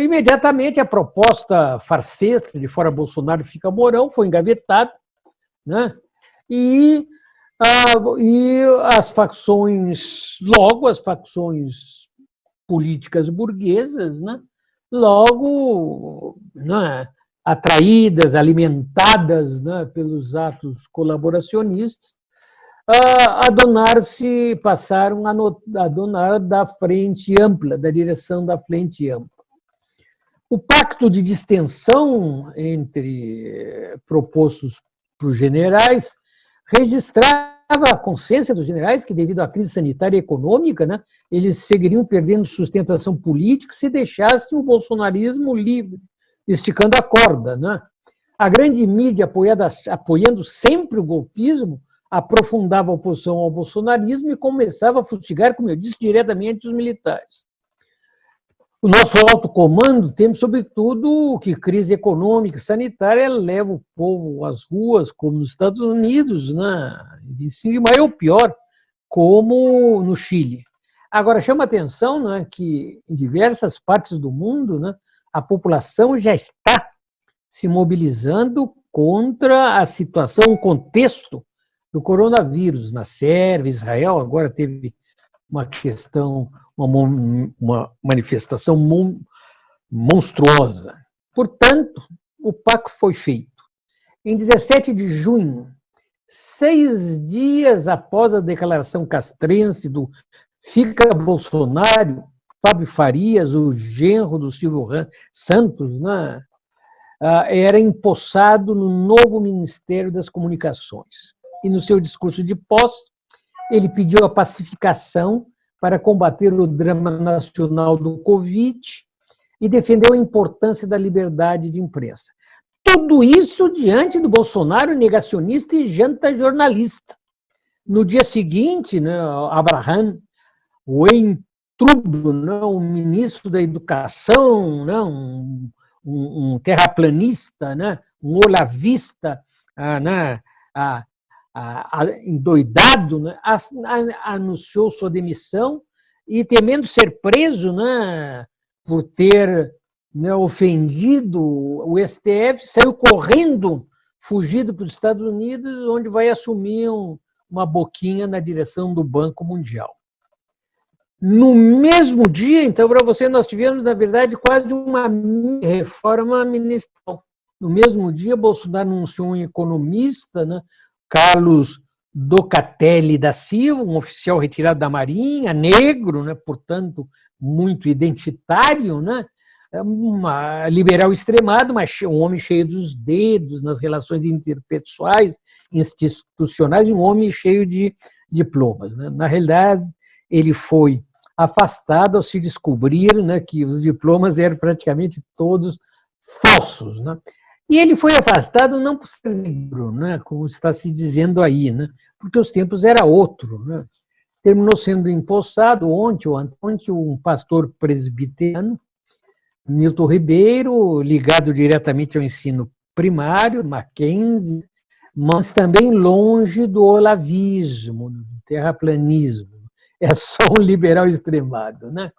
Speaker 1: Imediatamente, a proposta farsesca de fora Bolsonaro fica Mourão foi engavetada, né? E as facções, logo, as facções políticas burguesas, né? Logo, né? Atraídas, alimentadas, né? Pelos atos colaboracionistas, passaram a donar da frente ampla, da direção da frente ampla. O pacto de distensão propostos para os generais registrava a consciência dos generais que, devido à crise sanitária e econômica, né, eles seguiriam perdendo sustentação política se deixassem o bolsonarismo livre, esticando a corda. Né? A grande mídia, apoiando sempre o golpismo, aprofundava a oposição ao bolsonarismo e começava a fustigar, como eu disse, diretamente os militares. O nosso alto comando teme, sobretudo, que crise econômica e sanitária leva o povo às ruas, como nos Estados Unidos, né? De maio ou pior, como no Chile. Agora, chama a atenção, né, que em diversas partes do mundo, né, a população já está se mobilizando contra a situação, o contexto do coronavírus. Na Sérvia, Israel, agora teve uma questão, uma manifestação monstruosa. Portanto, o pacto foi feito. Em 17 de junho, 6 dias após a declaração castrense do Fica Bolsonaro, Fábio Farias, o genro do Silvio Santos, né, era empossado no novo Ministério das Comunicações. E no seu discurso de posse, ele pediu a pacificação para combater o drama nacional do Covid e defendeu a importância da liberdade de imprensa. Tudo isso diante do Bolsonaro negacionista e janta jornalista. No dia seguinte, né, Abraham Weintraub, né, o ministro da Educação, né, um terraplanista, né, um olavista, né, endoidado, né, anunciou sua demissão e, temendo ser preso, né, por ter, né, ofendido o STF, saiu correndo, fugido para os Estados Unidos, onde vai assumir uma boquinha na direção do Banco Mundial. No mesmo dia, então, para você, nós tivemos, na verdade, quase uma reforma ministerial. No mesmo dia, Bolsonaro anunciou um economista, né, Carlos Docatelli da Silva, um oficial retirado da Marinha, negro, né, portanto, muito identitário, né, liberal extremado, mas um homem cheio dos dedos nas relações interpessoais, institucionais, e um homem cheio de diplomas. Né. Na realidade, ele foi afastado ao se descobrir, né, que os diplomas eram praticamente todos falsos. Né. E ele foi afastado não por ser negro, né, como está se dizendo aí, né, porque os tempos era outro. Né. Terminou sendo empossado ontem um pastor presbiteriano, Milton Ribeiro, ligado diretamente ao ensino primário, Mackenzie, mas também longe do olavismo, do terraplanismo. É só um liberal extremado. Né.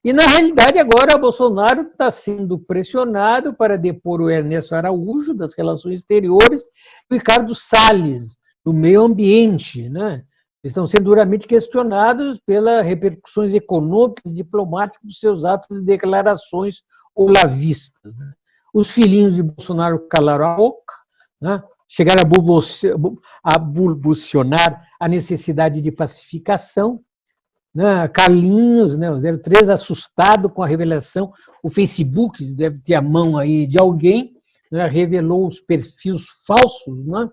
Speaker 1: E, na realidade, agora Bolsonaro está sendo pressionado para depor o Ernesto Araújo, das Relações Exteriores, e o Ricardo Salles, do Meio Ambiente. Né? Estão sendo duramente questionados pelas repercussões econômicas e diplomáticas dos seus atos e declarações olavistas. Né? Os filhinhos de Bolsonaro calaram a boca, né? Chegaram a balbucionar a necessidade de pacificação. Carlinhos, né, o 03, assustado com a revelação, o Facebook, deve ter a mão aí de alguém, né, revelou os perfis falsos, né,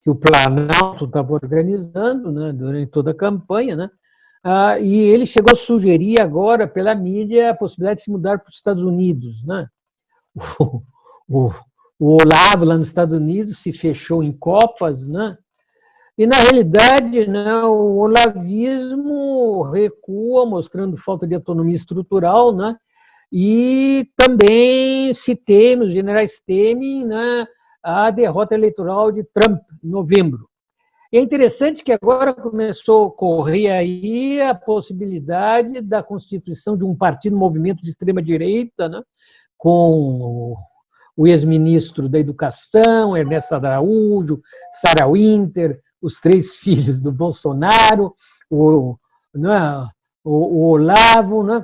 Speaker 1: que o Planalto estava organizando, né, durante toda a campanha, né, e ele chegou a sugerir agora, pela mídia, a possibilidade de se mudar para os Estados Unidos. Né. O Olavo, lá nos Estados Unidos, se fechou em copas, né. E, na realidade, né, o olavismo recua, mostrando falta de autonomia estrutural, né, e também os generais temem, né, a derrota eleitoral de Trump, em novembro. E é interessante que agora começou a ocorrer aí a possibilidade da constituição de um partido, movimento de extrema-direita, né, com o ex-ministro da Educação, Ernesto Araújo, Sarah Winter, os 3 filhos do Bolsonaro, né, o Olavo, né,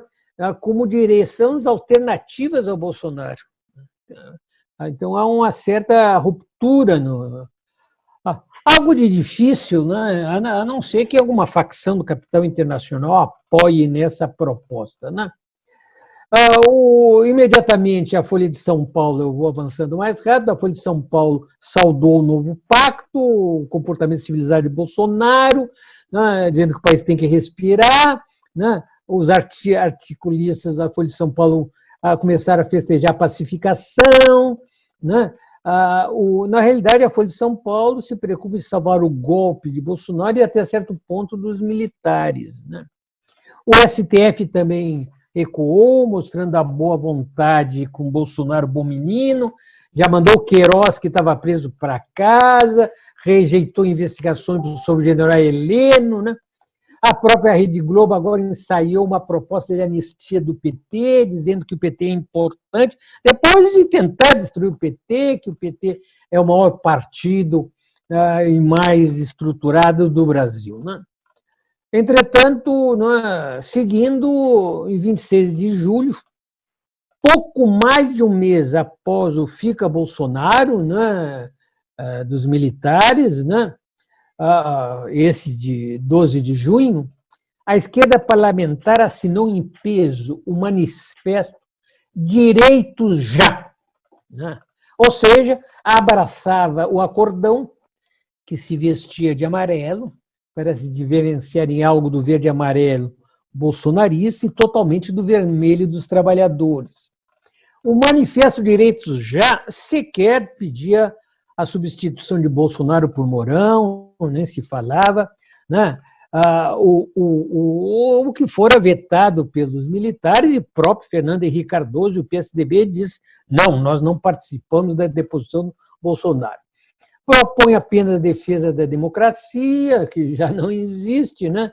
Speaker 1: como direções alternativas ao Bolsonaro. Então, há uma certa ruptura. Algo de difícil, né, a não ser que alguma facção do capital internacional apoie nessa proposta. Né? Imediatamente, a Folha de São Paulo, eu vou avançando mais rápido, a Folha de São Paulo saudou o novo pacto, o comportamento civilizado de Bolsonaro, né, dizendo que o país tem que respirar. Né? Os articulistas da Folha de São Paulo começaram a festejar a pacificação. Né? Na realidade, a Folha de São Paulo se preocupa em salvar o golpe de Bolsonaro e, até certo ponto, dos militares. Né? O STF também recuou, mostrando a boa vontade com Bolsonaro, bom menino, já mandou o Queiroz, que estava preso, para casa, rejeitou investigações sobre o general Heleno. Né? A própria Rede Globo agora ensaiou uma proposta de anistia do PT, dizendo que o PT é importante, depois de tentar destruir o PT, que o PT é o maior partido e mais estruturado do Brasil. Né? Entretanto, né, seguindo, em 26 de julho, pouco mais de um mês após o Fica Bolsonaro, né, dos militares, né, esse de 12 de junho, a esquerda parlamentar assinou em peso o manifesto Direitos Já. Né? Ou seja, abraçava o acordão, que se vestia de amarelo, para se diferenciar em algo do verde e amarelo bolsonarista e totalmente do vermelho dos trabalhadores. O Manifesto Direitos Já sequer pedia a substituição de Bolsonaro por Mourão, nem se falava, né? O que fora vetado pelos militares, e o próprio Fernando Henrique Cardoso e o PSDB diz: não, nós não participamos da deposição do Bolsonaro. Propõe apenas a defesa da democracia, que já não existe, né?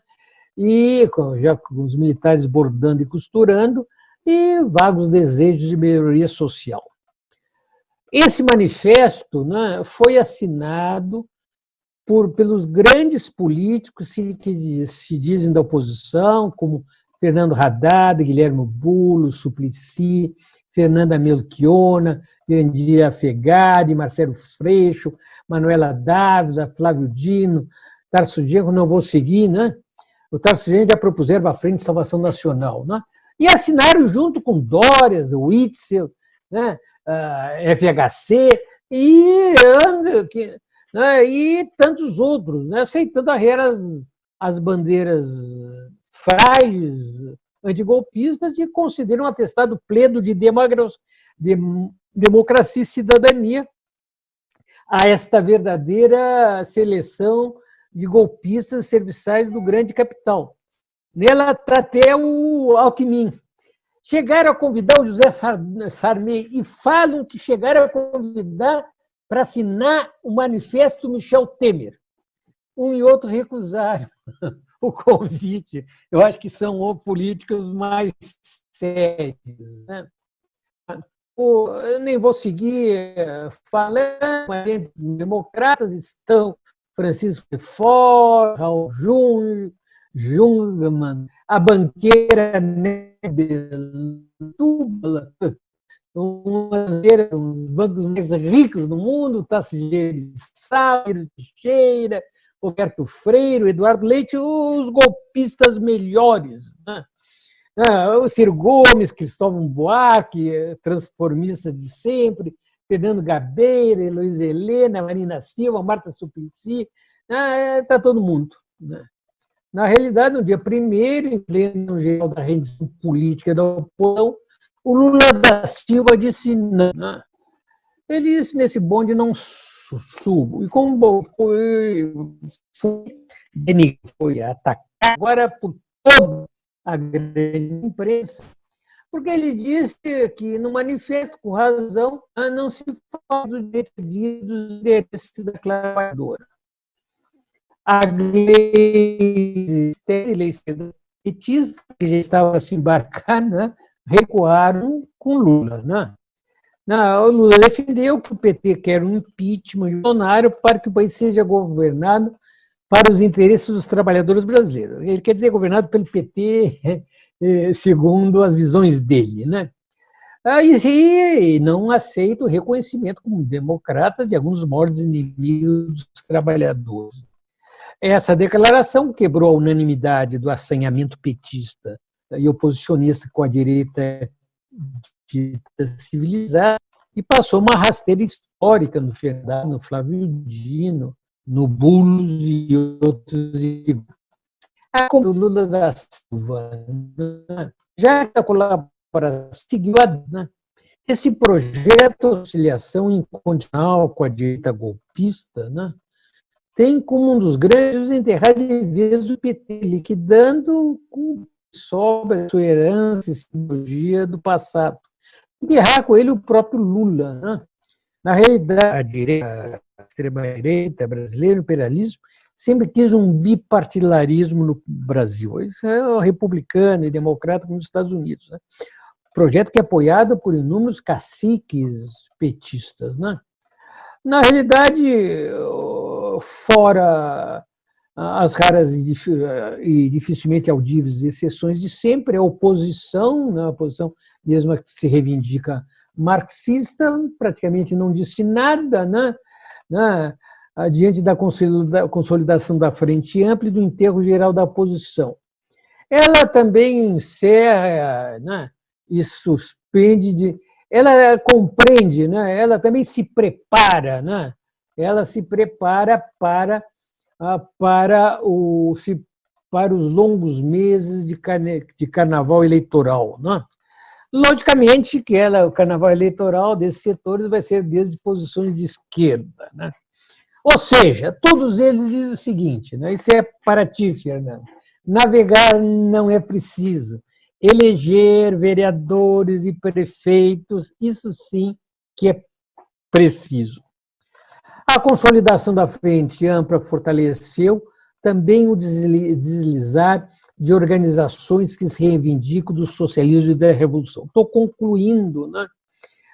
Speaker 1: E já com os militares bordando e costurando, e vagos desejos de melhoria social. Esse manifesto, né, foi assinado pelos grandes políticos que se dizem da oposição, como Fernando Haddad, Guilherme Boulos, Suplicy, Fernanda Melchiona, Yandira Fegari, Marcelo Freixo, Manuela Dávila, Flávio Dino, Tarso Genro, não vou seguir, né? O Tarso Genro já propuseram a Frente de Salvação Nacional, né? E assinaram junto com Dórias, o Witzel, né? FHC e tantos outros, né? Aceitando as bandeiras frágeis antigolpistas e consideram um atestado pleno de democracia e cidadania a esta verdadeira seleção de golpistas serviçais do grande capital. Nela está até o Alckmin. Chegaram a convidar o José Sarney e falam que chegaram a convidar para assinar o manifesto Michel Temer. Um e outro recusaram o convite. Eu acho que são políticos mais sérios. Né? Eu nem vou seguir falando, mas democratas estão Francisco Ford, Raul Jungmann, a banqueira Nebelúbala, um dos bancos mais ricos do mundo, Tasso Gereissati, Teixeira, Roberto Freire, Eduardo Leite, os golpistas melhores. Né? O Ciro Gomes, Cristóvão Buarque, transformista de sempre, Fernando Gabeira, Heloísa Helena, Marina Silva, Marta Suplicy, está todo mundo. Né? Na realidade, no dia 1º, em pleno geral da rendição política da oposição, o Lula da Silva disse não. Né? Ele disse, nesse bonde não subo. E como foi atacado agora por toda a grande imprensa, porque ele disse que, no manifesto, com razão, não se fala do direito dos interesses da trabalhadora. A lei petista, que já estava a se embarcar, né, recuaram com Lula. Né? Não, o Lula defendeu que o PT quer um impeachment de Bolsonaro para que o país seja governado para os interesses dos trabalhadores brasileiros. Ele quer dizer governado pelo PT, segundo as visões dele, né? E não aceita o reconhecimento como democratas de alguns dos maiores inimigos dos trabalhadores. Essa declaração quebrou a unanimidade do assanhamento petista e oposicionista com a direita dita civilizada e passou uma rasteira histórica no Fernando, no Flávio Dino, no Boulos e outros. Como o Lula da Silva, né? Já que a colaboração seguiu né? Esse projeto de auxiliação incondicional com a direita golpista, né? Tem como um dos grandes enterrar de vez o PT, liquidando com sobra sua herança e simbologia do passado. Enterrar com ele o próprio Lula. Né? Na realidade, a direita, a extrema-direita brasileira, o imperialismo, sempre quis um bipartidarismo no Brasil. Isso é o republicano e democrata nos Estados Unidos. Né? Projeto que é apoiado por inúmeros caciques petistas. Né? Na realidade, fora as raras e dificilmente audíveis exceções de sempre, a oposição, né, a oposição mesmo que se reivindica marxista, praticamente não disse nada, né, diante da consolidação da frente ampla e do enterro geral da oposição. Ela também encerra, né, e suspende ela compreende, né? Ela também se prepara, né? Ela se prepara para os longos meses de carnaval eleitoral, né? Logicamente que o carnaval eleitoral desses setores vai ser desde posições de esquerda, né? Ou seja, todos eles dizem o seguinte, né? Isso é para ti, Fernando. Navegar não é preciso. Eleger vereadores e prefeitos, isso sim que é preciso. A consolidação da frente ampla fortaleceu também o deslizar de organizações que se reivindicam do socialismo e da revolução. Estou concluindo, né?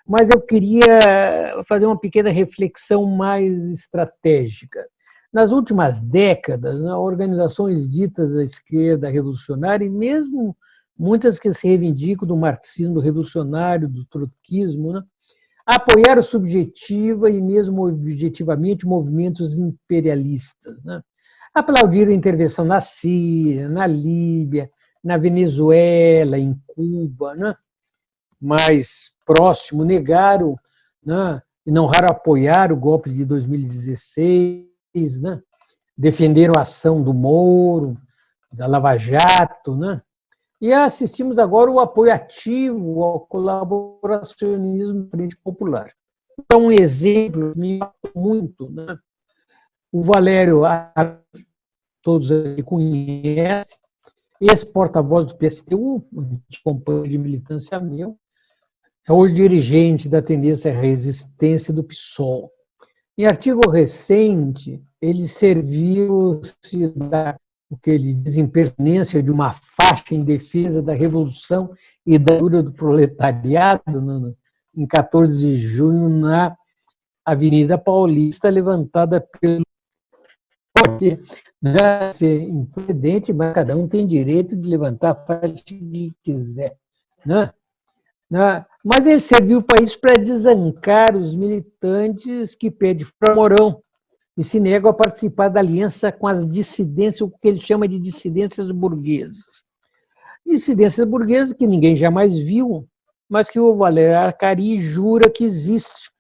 Speaker 1: Mas eu queria fazer uma pequena reflexão mais estratégica. Nas últimas décadas, né, organizações ditas da esquerda revolucionária, e mesmo muitas que se reivindicam do marxismo revolucionário, do trotskismo, né, apoiaram subjetiva e mesmo objetivamente movimentos imperialistas. Né? Aplaudiram a intervenção na Síria, na Líbia, na Venezuela, em Cuba, né? Mais próximo, negaram, né? E não raro apoiaram o golpe de 2016, né? Defenderam a ação do Moro, da Lava Jato, né? E assistimos agora o apoio ativo ao colaboracionismo da Frente Popular. Então, um exemplo que me marcou muito, né? O Valério, todos aqui conhecem, ex-porta-voz do PSTU, de companheiro de militância meu, é hoje dirigente da tendência à resistência do PSOL. Em artigo recente, ele serviu-se da o que ele diz impertinência de uma faixa em defesa da revolução e da luta do proletariado, em 14 de junho, na Avenida Paulista, levantada pelo... Pode ser imprudente, mas cada um tem direito de levantar a faixa que quiser. Né? Mas ele serviu para isso, para desancar os militantes que pedem para Mourão e se negam a participar da aliança com as dissidências, o que ele chama de dissidências burguesas. Dissidências burguesas que ninguém jamais viu, mas que o Valério Arcari jura que existe.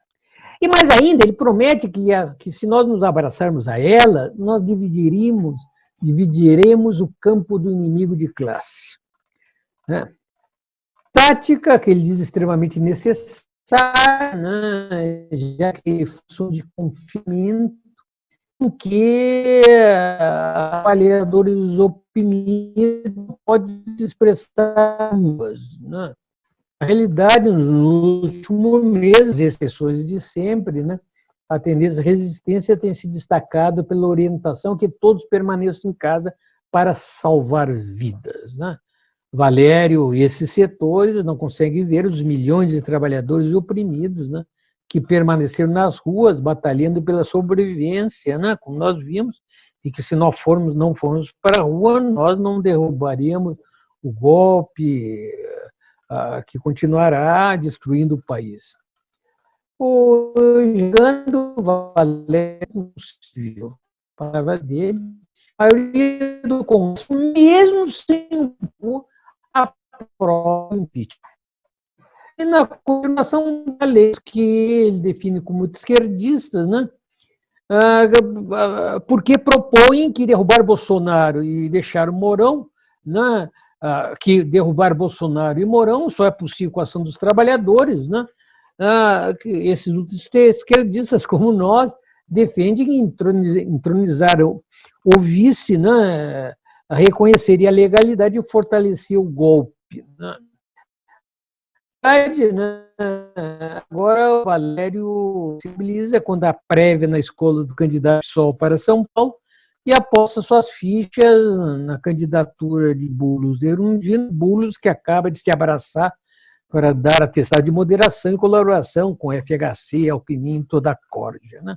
Speaker 1: E mais ainda, ele promete que se nós nos abraçarmos a ela, nós dividiremos o campo do inimigo de classe. Né? Tática que ele diz extremamente necessária, né? Já que função de confinamento, em que trabalhadores oprimidos podem se expressar ambas. Né? Na realidade, nos últimos meses, exceções de sempre, né, a tendência à resistência tem se destacado pela orientação que todos permaneçam em casa para salvar vidas. Né? Valério e esses setores não conseguem ver os milhões de trabalhadores oprimidos, né, que permaneceram nas ruas batalhando pela sobrevivência, né, como nós vimos, e que se nós não formos para a rua, nós não derrubaríamos o golpe que continuará destruindo o país. O Gando Valério possível, a palavra dele, a maioria do Congresso, mesmo sem aprova o impeachment. E na continuação da lei, que ele define como esquerdistas, né? Porque propõem que derrubar Bolsonaro e deixar o Mourão, né? Que derrubar Bolsonaro e Mourão só é possível com a ação dos trabalhadores, né? Esses esquerdistas como nós defendem entronizar o vice, né? Reconheceria a legalidade e fortalecer o golpe, né? Agora o Valério se mobiliza quando a prévia na escola do candidato PSOL para São Paulo e aposta suas fichas na candidatura de Boulos de Erundina, Boulos que acaba de se abraçar para dar atestado de moderação e colaboração com FHC, Alckmin e toda a corja, né?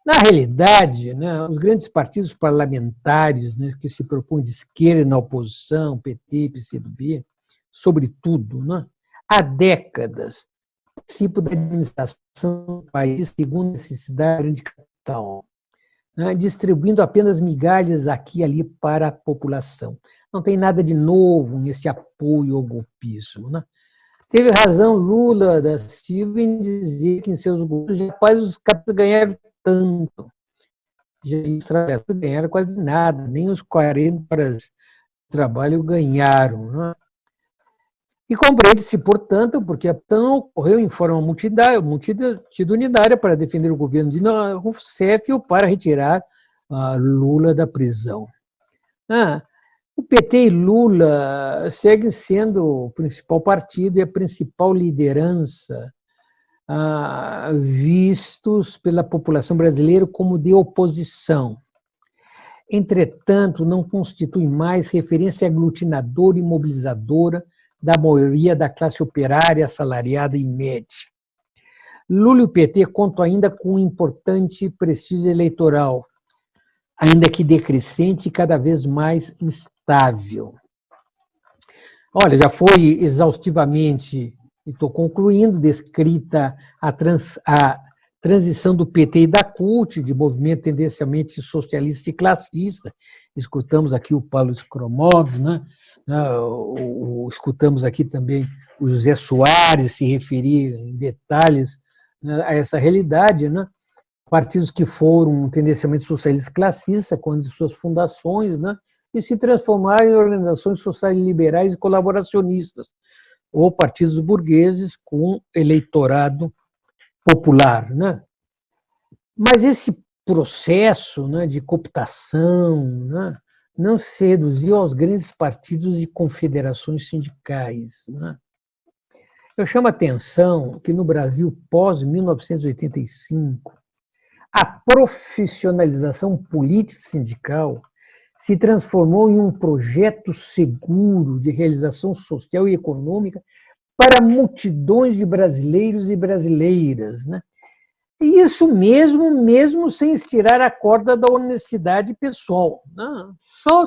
Speaker 1: Na realidade, né, os grandes partidos parlamentares, né, que se propõem de esquerda na oposição, PT, PCdoB, sobretudo, né, há décadas, participam da administração do país segundo a necessidade de grande capital, né, distribuindo apenas migalhas aqui e ali para a população. Não tem nada de novo nesse apoio ao golpismo, né? Teve razão Lula da Silva em dizer que em seus governos jamais os caras ganharam tanto. Já os trabalhadores ganharam quase nada, nem os 40 horas de trabalho ganharam, né? E compreende-se, portanto, porque a não ocorreu em forma multitudinária para defender o governo de Rousseff ou para retirar Lula da prisão. O PT e Lula seguem sendo o principal partido e a principal liderança vistos pela população brasileira como de oposição. Entretanto, não constitui mais referência aglutinadora e mobilizadora da maioria da classe operária, assalariada e média. Lula e o PT contam ainda com um importante prestígio eleitoral, ainda que decrescente e cada vez mais instável. Olha, já foi exaustivamente, e estou concluindo, descrita a transição do PT e da CUT, de movimento tendencialmente socialista e classista. Escutamos aqui o Paulo Skromov, né? Escutamos aqui também o José Soares se referir em detalhes, né, a essa realidade, né? Partidos que foram tendencialmente socialistas e classistas, quando de suas fundações, né? E se transformaram em organizações sociais liberais e colaboracionistas, ou partidos burgueses com eleitorado popular, né? Mas esse processo, né, de cooptação, né, não se reduziu aos grandes partidos e confederações sindicais, né? Eu chamo a atenção que no Brasil pós-1985, a profissionalização política e sindical se transformou em um projeto seguro de realização social e econômica para multidões de brasileiros e brasileiras, né? E isso mesmo sem estirar a corda da honestidade pessoal, né? Só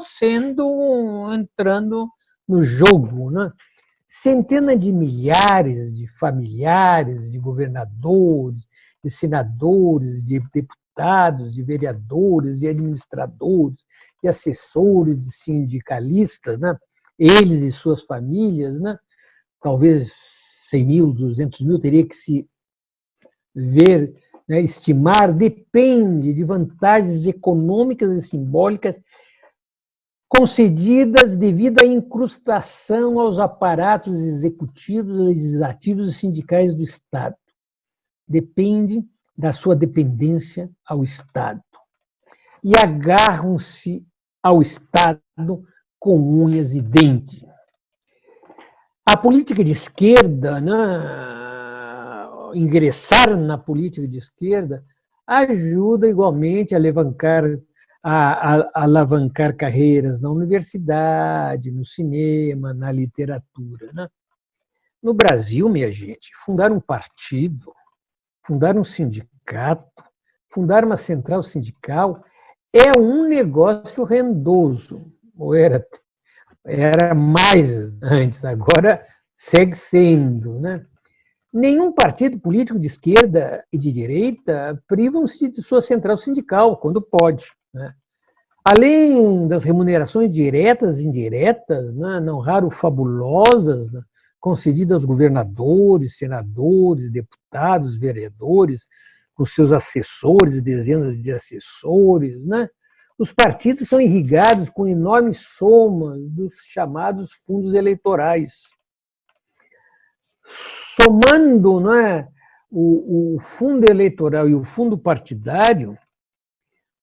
Speaker 1: entrando no jogo, né? Centenas de milhares de familiares, de governadores, de senadores, de deputados, de vereadores, de administradores, de assessores, de sindicalistas, né? Eles e suas famílias, né? Talvez 100 mil, 200 mil, teria que se ver, né, estimar, depende de vantagens econômicas e simbólicas concedidas devido à incrustação aos aparatos executivos, legislativos e sindicais do Estado. Depende da sua dependência ao Estado. E agarram-se ao Estado com unhas e dentes. A política de esquerda, né, ingressar na política de esquerda, ajuda igualmente a alavancar a alavancar carreiras na universidade, no cinema, na literatura, né? No Brasil, minha gente, fundar um partido, fundar um sindicato, fundar uma central sindical é um negócio rendoso. Ou era mais antes, agora segue sendo, né? Nenhum partido político de esquerda e de direita privam-se de sua central sindical, quando pode, né? Além das remunerações diretas e indiretas, né, não raro fabulosas, né, concedidas aos governadores, senadores, deputados, vereadores, com seus assessores, dezenas de assessores, né? Os partidos são irrigados com enormes somas dos chamados fundos eleitorais. Somando, né, o fundo eleitoral e o fundo partidário,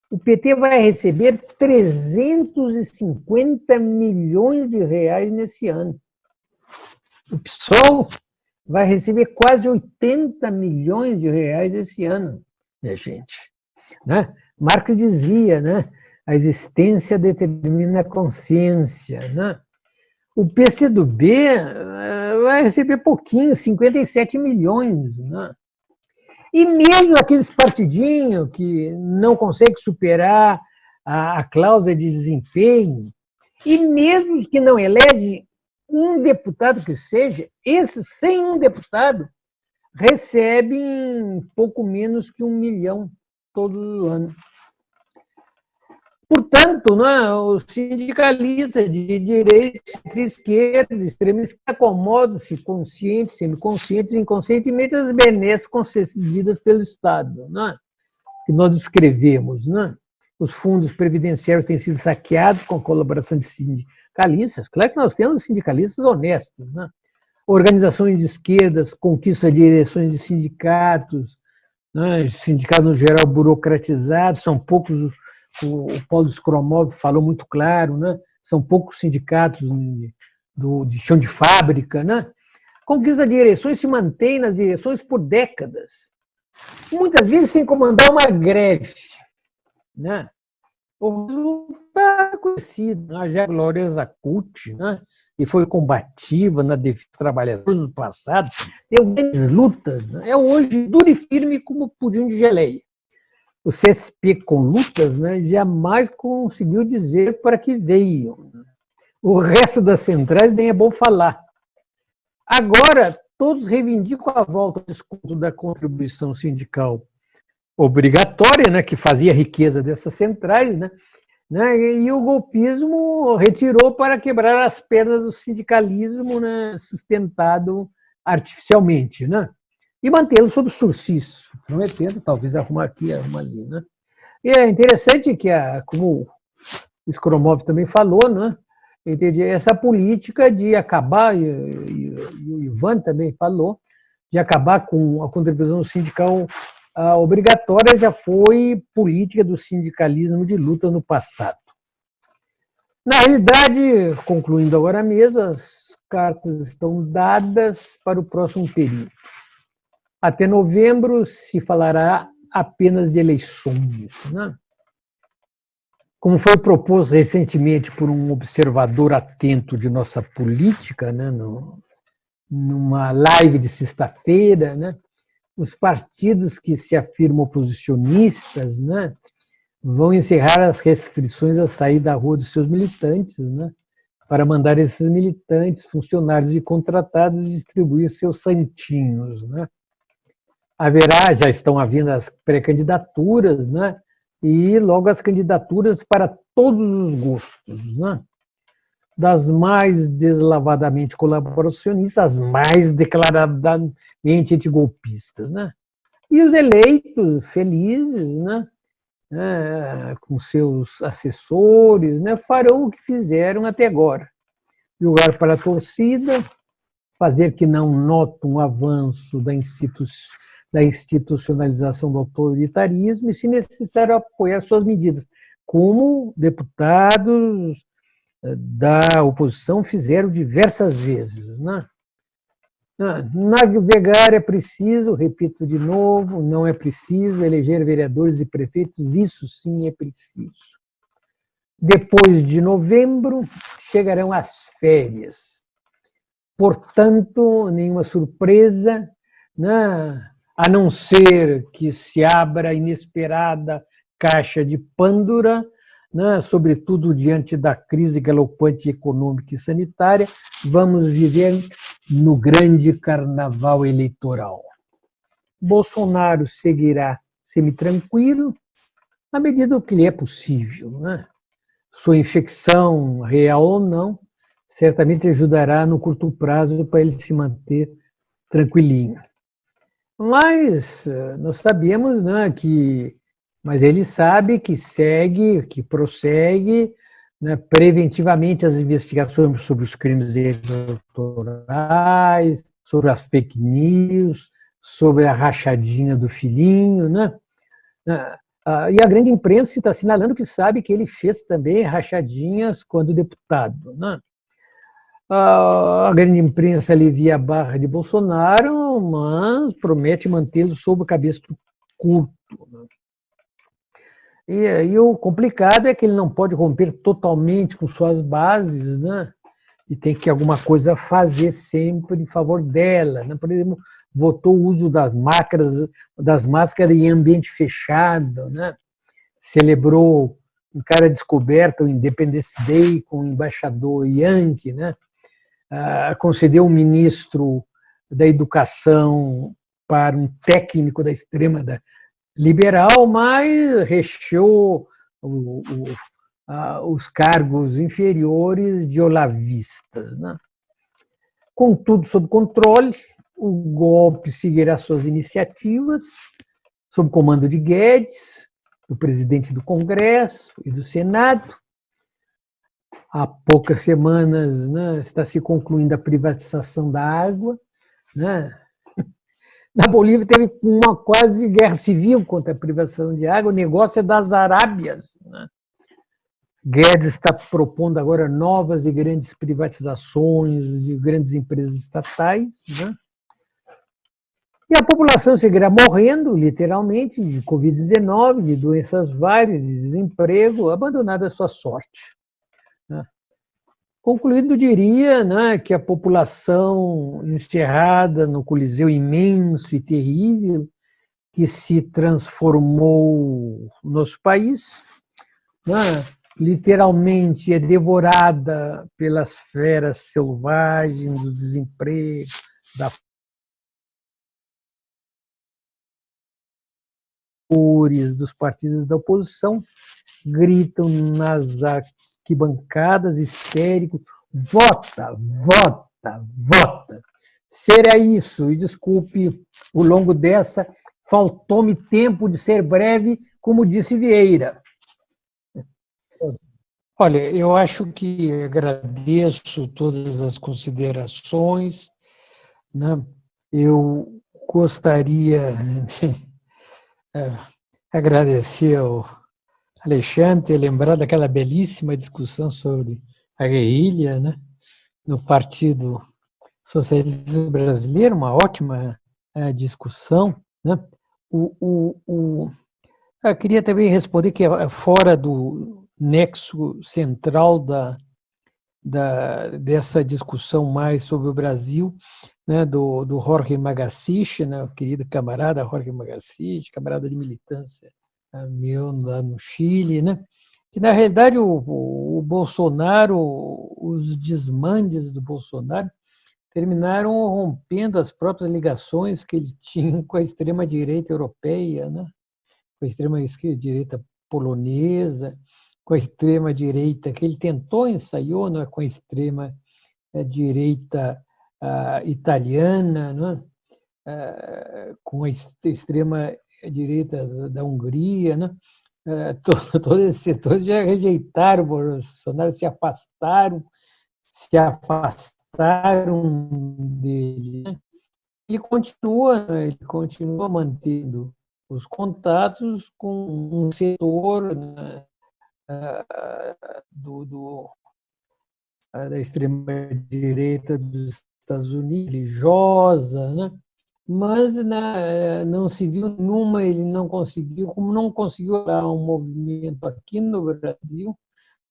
Speaker 1: o PT vai receber 350 milhões de reais nesse ano. O PSOL vai receber quase 80 milhões de reais esse ano, minha gente. Né? Marx dizia, né, a existência determina a consciência. Né? O PCdoB vai receber pouquinho, 57 milhões. Né? E mesmo aqueles partidinhos que não conseguem superar a cláusula de desempenho, e mesmo os que não elegem um deputado que seja, esses sem um deputado recebem pouco menos que 1 milhão todos os anos. Portanto, né, os sindicalistas de direita, de esquerda, de extrema esquerda, acomodam-se conscientes, semiconscientes, inconscientemente às benesses concedidas pelo Estado, né, que nós escrevemos. Né? Os fundos previdenciários têm sido saqueados com a colaboração de sindicalistas. Claro que nós temos sindicalistas honestos. Né? Organizações de esquerdas conquistam direções de sindicatos, né, sindicatos, no geral, burocratizados, são poucos. O Paulo Skromov falou muito claro, né? São poucos sindicatos de chão de fábrica. Né? Conquista de direções se mantém nas direções por décadas, muitas vezes sem comandar uma greve. Né? O resultado é conhecido, a Glória Cut, né? Que foi combativa na defesa dos trabalhadores no passado, deu grandes lutas, né? É hoje duro e firme como pudim de geleia. O CSP com lutas, né, jamais conseguiu dizer para que veio. O resto das centrais nem é bom falar. Agora, todos reivindicam a volta ao desconto da contribuição sindical obrigatória, né, que fazia a riqueza dessas centrais, né, e o golpismo retirou para quebrar as pernas do sindicalismo, né, sustentado artificialmente, né? E mantê-lo sob sursis, prometendo talvez arrumar aqui, arrumar ali. Né? E é interessante que, como o Skromov também falou, né, essa política de acabar, e o Ivan também falou, de acabar com a contribuição sindical obrigatória já foi política do sindicalismo de luta no passado. Na realidade, concluindo agora mesmo, as cartas estão dadas para o próximo período. Até novembro se falará apenas de eleições. Né? Como foi proposto recentemente por um observador atento de nossa política, né, numa live de sexta-feira, né, os partidos que se afirmam oposicionistas, né, vão encerrar as restrições à saída da rua dos seus militantes, né, para mandar esses militantes, funcionários e contratados, distribuir seus santinhos. Né? Já estão havendo as pré-candidaturas, né? E logo as candidaturas para todos os gostos, né? Das mais deslavadamente colaboracionistas, às mais declaradamente antigolpistas, né? E os eleitos felizes, né? Com seus assessores, né? Farão o que fizeram até agora. Jogar para a torcida, fazer que não notam um avanço da institucionalização do autoritarismo e, se necessário, apoiar suas medidas, como deputados da oposição fizeram diversas vezes. Né? Navegar é preciso, repito de novo, não é preciso eleger vereadores e prefeitos, isso sim é preciso. Depois de novembro, chegarão as férias. Portanto, nenhuma surpresa, né? A não ser que se abra a inesperada caixa de Pandora, né? Sobretudo diante da crise galopante econômica e sanitária, vamos viver no grande carnaval eleitoral. Bolsonaro seguirá semi-tranquilo, na medida que lhe é possível, né? Sua infecção, real ou não, certamente ajudará no curto prazo para ele se manter tranquilinho. Mas nós sabemos, né, mas ele sabe que segue, que prossegue, né, preventivamente as investigações sobre os crimes eleitorais, sobre as fake news, sobre a rachadinha do filhinho, né? E a grande imprensa está assinalando que sabe que ele fez também rachadinhas quando deputado, né? A grande imprensa alivia a barra de Bolsonaro, mas promete mantê-lo sob o cabestro curto. E o complicado é que ele não pode romper totalmente com suas bases, né? E tem que alguma coisa fazer sempre em favor dela, né? Por exemplo, votou o uso das máscaras em ambiente fechado, né? Celebrou em cara descoberta o Independence Day com o embaixador Yankee, né? Concedeu um ministro da Educação para um técnico da extrema liberal, mas recheou os cargos inferiores de olavistas, né? Com tudo sob controle, o golpe seguirá suas iniciativas, sob comando de Guedes, do presidente do Congresso e do Senado. Há poucas semanas, né, está se concluindo a privatização da água, né? Na Bolívia teve uma quase guerra civil contra a privatização de água, o negócio é das Arábias, né? Guedes está propondo agora novas e grandes privatizações de grandes empresas estatais, né? E a população seguirá morrendo, literalmente, de Covid-19, de doenças várias, de desemprego, abandonada à sua sorte, né? Concluído, diria, né, que a população encerrada no Coliseu imenso e terrível que se transformou no nosso país, né, literalmente é devorada pelas feras selvagens do desemprego, da cores dos partidos da oposição, gritam nas arquibancadas histéricos: vota, vota, vota. Será isso, e desculpe o longo dessa, faltou-me tempo de ser breve, como disse Vieira. Olha, eu acho que agradeço todas as considerações, né? Eu gostaria de agradecer ao Alexandre ter lembrado daquela belíssima discussão sobre a guerrilha, né, no Partido Socialista Brasileiro, uma ótima discussão, né? Eu queria também responder que fora do nexo central dessa discussão mais sobre o Brasil, né, do Jorge Magaciche, né, o querido camarada Jorge Magaciche, camarada de militância meu lá no Chile, né, que na realidade o Bolsonaro, os desmandes do Bolsonaro terminaram rompendo as próprias ligações que ele tinha com a extrema-direita europeia, né, com a extrema-direita polonesa, com a extrema-direita que ele tentou, ensaiou, não é, com a extrema-direita italiana, não é? Com a extrema-direita da Hungria, né? Todos esses setores já rejeitaram o Bolsonaro, se afastaram dele, né? Ele continua mantendo os contatos com um setor, né, da extrema-direita dos Estados Unidos, religiosa, né? Mas não se viu ele não conseguiu, como não conseguiu dar um movimento aqui no Brasil,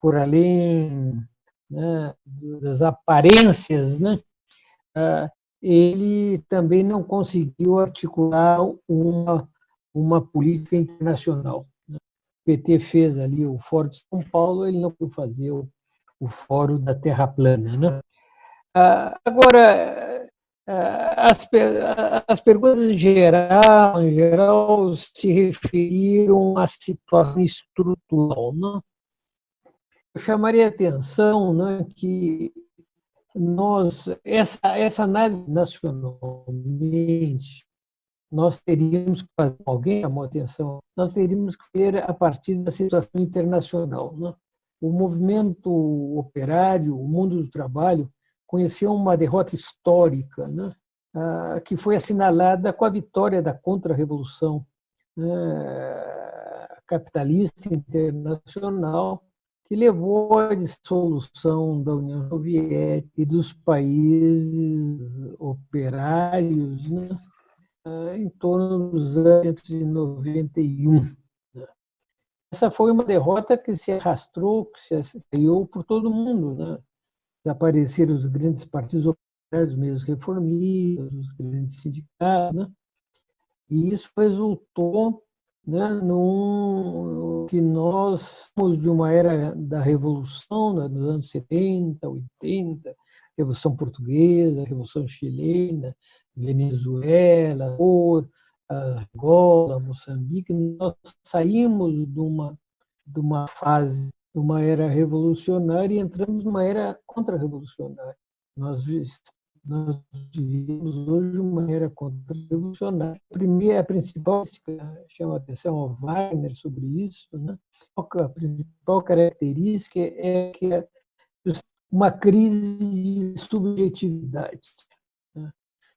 Speaker 1: por além, né, das aparências, né, ele também não conseguiu articular uma política internacional. O PT fez ali o Fórum de São Paulo, ele não conseguiu fazer o Fórum da Terra Plana, né? Agora, as perguntas em geral se referiram à situação estrutural. Né? Eu chamaria a atenção, né, que essa análise nacionalmente, nós teríamos que fazer, alguém chamou a atenção, nós teríamos que ver a partir da situação internacional. Né? O movimento operário, o mundo do trabalho, conheceu uma derrota histórica, né? Que foi assinalada com a vitória da contra-revolução, né, capitalista internacional, que levou à dissolução da União Soviética e dos países operários, né, em torno dos anos de 91. Essa foi uma derrota que se arrastou, que se assaiou por todo mundo. Né? Desapareceram os grandes partidos operários, os meios reformistas, os grandes sindicatos, né? E isso resultou, né, num que nós fomos de uma era da Revolução, né, dos anos 70, 80, Revolução Portuguesa, Revolução Chilena, Venezuela, Angola, Moçambique. Nós saímos de uma fase, de uma era revolucionária e entramos numa era contra-revolucionária. Nós vivemos hoje uma era contra-revolucionária. A principal, chama a atenção ao Wagner sobre isso, né? A principal característica é que é uma crise de subjetividade. Né?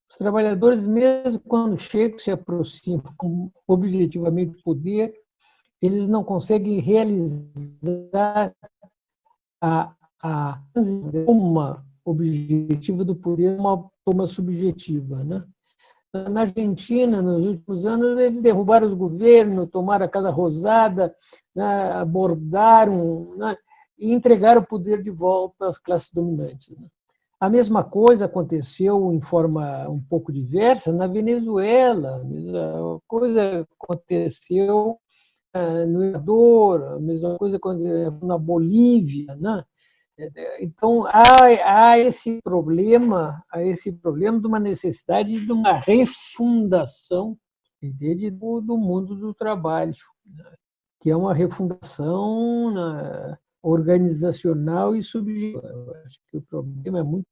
Speaker 1: Os trabalhadores, mesmo quando chegam, se aproximam objetivamente do poder, eles não conseguem realizar uma objetiva do poder, uma subjetiva. Né? Na Argentina, nos últimos anos, eles derrubaram os governos, tomaram a Casa Rosada, né, abordaram, né, e entregaram o poder de volta às classes dominantes. Né? A mesma coisa aconteceu em forma um pouco diversa na Venezuela, a mesma coisa aconteceu no Equador, a mesma coisa aconteceu na Bolívia, né? Então há esse problema de uma necessidade de uma refundação, entende, do mundo do trabalho, né? Que é uma refundação, né, organizacional e subjetiva. Eu acho que o problema é muito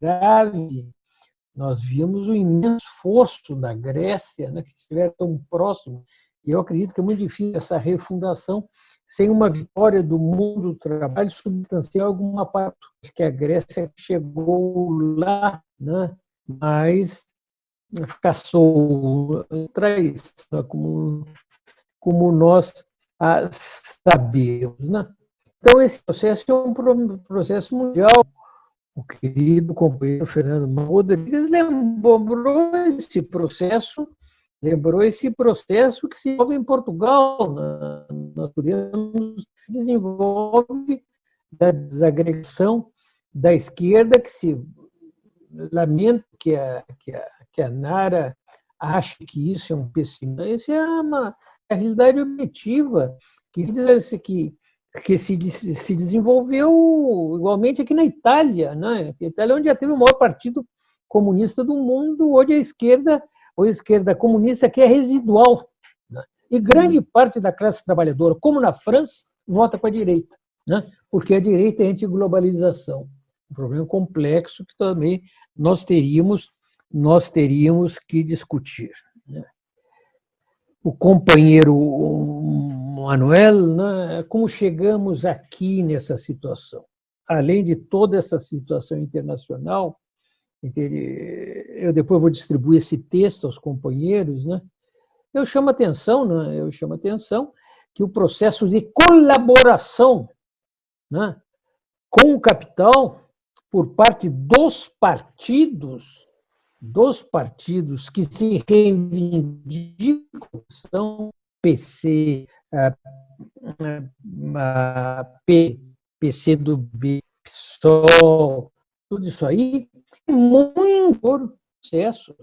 Speaker 1: grave. Nós vimos o imenso esforço da Grécia, né, que estiver tão próximo, e eu acredito que é muito difícil essa refundação sem uma vitória do mundo do trabalho substancial em alguma parte. Acho que a Grécia chegou lá, né, mas fracassou, traição, como nós sabemos. Né? Então, esse processo é um processo mundial. O querido companheiro Fernando Rodrigues lembrou esse processo que se envolve em Portugal. Nós podemos desenvolve da desagregação da esquerda, que se lamenta que a Nara ache que isso é um pessimismo. Isso é uma realidade objetiva que se desenvolveu igualmente aqui na Itália, né? A Itália é onde já teve o maior partido comunista do mundo, hoje a esquerda comunista que é residual, né? E grande parte da classe trabalhadora, como na França, vota com a direita, né? Porque a direita é anti-globalização, um problema complexo que também nós teríamos que discutir, né? O companheiro Manuel, né, como chegamos aqui nessa situação? Além de toda essa situação internacional, eu depois vou distribuir esse texto aos companheiros, né? Eu chamo a atenção, né? Que o processo de colaboração, né, com o capital por parte dos partidos que se reivindicam, são PC, P, PCdoB, PSOL, tudo isso aí, muito processo.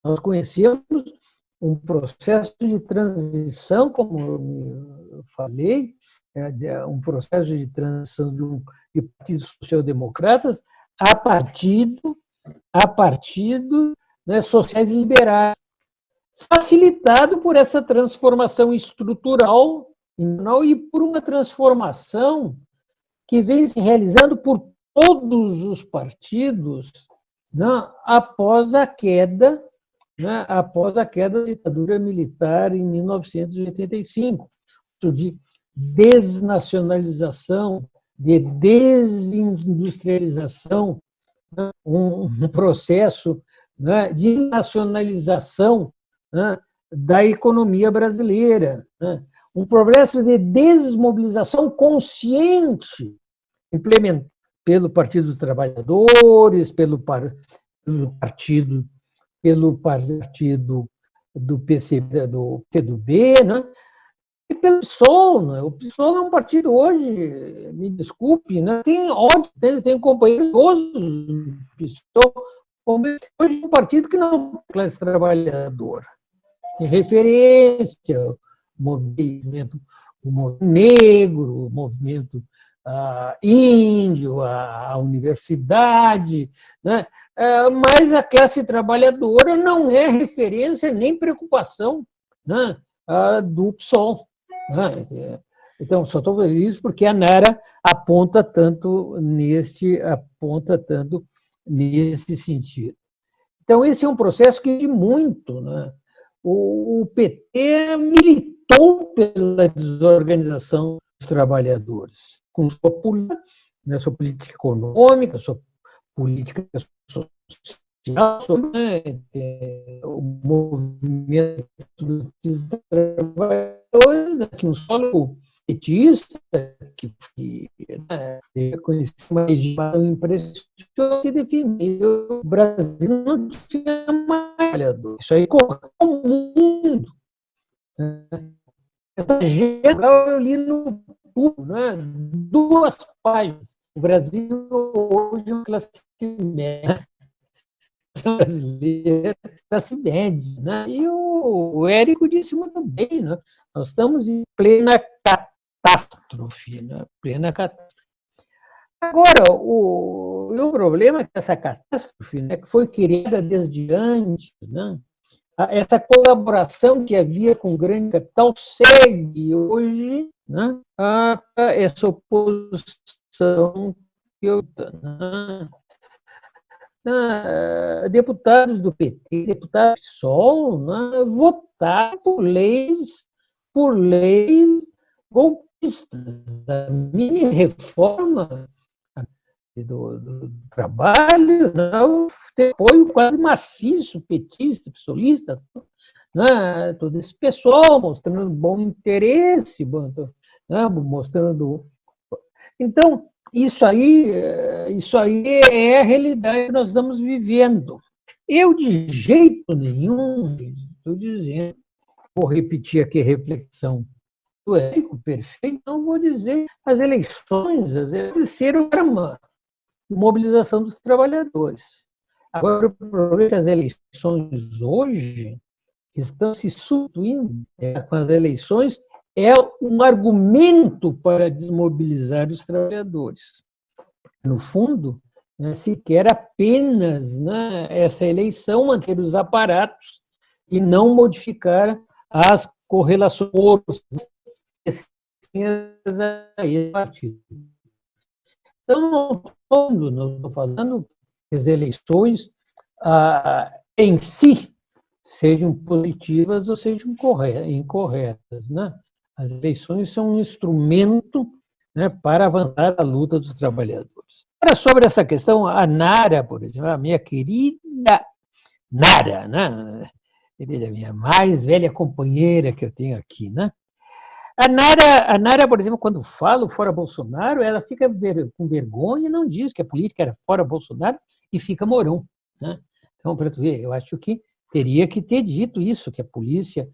Speaker 1: Nós conhecemos um processo de transição, como eu falei, um processo de transição de partidos social-democratas a partido, né, sociais liberais, facilitado por essa transformação estrutural e por uma transformação que vem se realizando por todos os partidos, né, após a queda da ditadura militar em 1985, de desnacionalização, de desindustrialização, né, um processo, né, de nacionalização, né, da economia brasileira, né, um processo de desmobilização consciente implementado pelo Partido dos Trabalhadores, pelo partido do PCB, do PCdoB, né? E pelo PSOL. Né? O PSOL é um partido hoje, me desculpe, né? Tem ódio, tem companheiros do PSOL, hoje é um partido que não é classe trabalhadora. Tem referência, o movimento negro, o movimento índio, a universidade, né? Mas a classe trabalhadora não é referência nem preocupação, né, do PSOL. Né? Então, só estou fazendo isso porque a Nara aponta tanto nesse sentido. Então, esse é um processo que muito, né? O PT militou pela desorganização dos trabalhadores, com sua política econômica, sua política social, o movimento dos trabalhadores, né, que um solo petista, que conhecia uma legislação impressionante que definiu o Brasil não tinha mais trabalhador. Isso aí correu o mundo. Eu li no público, né, 2 páginas. O Brasil hoje é uma classe média brasileira, classe média. Né? E o Érico disse muito bem, né? Nós estamos em plena catástrofe. Né? Plena catástrofe. Agora, o problema é que essa catástrofe, né, que foi criada desde antes, né? Essa colaboração que havia com o grande capital segue hoje, né, essa oposição que deputados do PT, deputados do PSOL, né, votaram por leis golpistas. A mini-reforma do trabalho, não, tem apoio quase maciço, petista, psolista, né? Todo esse pessoal mostrando bom interesse, né? Mostrando. Então, isso aí é a realidade que nós estamos vivendo. Eu, de jeito nenhum, estou dizendo, vou repetir aqui a reflexão do Érico, perfeito, não vou dizer as eleições serão uma mobilização dos trabalhadores. Agora, o problema é que as eleições hoje estão se substituindo com as eleições, é um argumento para desmobilizar os trabalhadores. No fundo, se quer apenas, né, essa eleição, manter os aparatos e não modificar as correlações aí partido. Então, não estou falando que as eleições em si sejam positivas ou sejam incorretas. Né? As eleições são um instrumento, né, para avançar a luta dos trabalhadores. Agora, sobre essa questão, a Nara, por exemplo, a minha querida Nara, né? A minha mais velha companheira que eu tenho aqui, né? A Nara, por exemplo, quando fala fora Bolsonaro, ela fica com vergonha e não diz que a política era fora Bolsonaro e fica Mourão. Né? Então, para tu ver, eu acho que teria que ter dito isso, que a política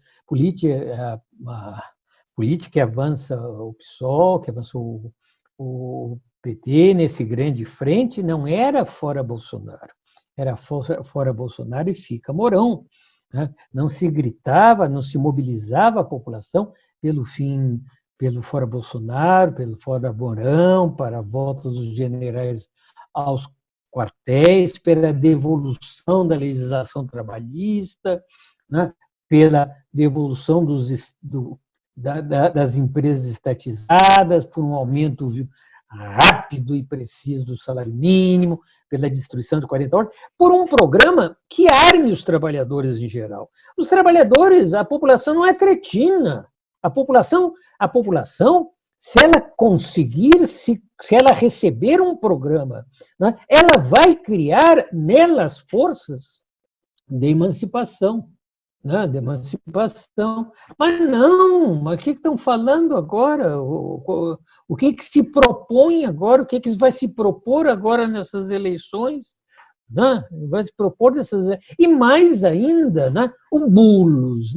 Speaker 1: que avança o PSOL, que avançou O PT, nesse grande frente, não era fora Bolsonaro, era fora Bolsonaro e fica Mourão. Né? Não se gritava, não se mobilizava a população pelo fim, pelo fora Bolsonaro, pelo fora Mourão, para a volta dos generais aos quartéis, pela devolução da legislação trabalhista, né? Pela devolução das empresas estatizadas, por um aumento rápido e preciso do salário mínimo, pela destruição de 40 horas, por um programa que arme os trabalhadores em geral. Os trabalhadores, a população não é cretina. A população, se ela conseguir, se ela receber um programa, né, ela vai criar nelas forças de emancipação. De emancipação. Mas não, mas o que estão falando agora? O que se propõe agora? O que vai se propor agora nessas eleições? Vai se propor nessas... E mais ainda, o Boulos,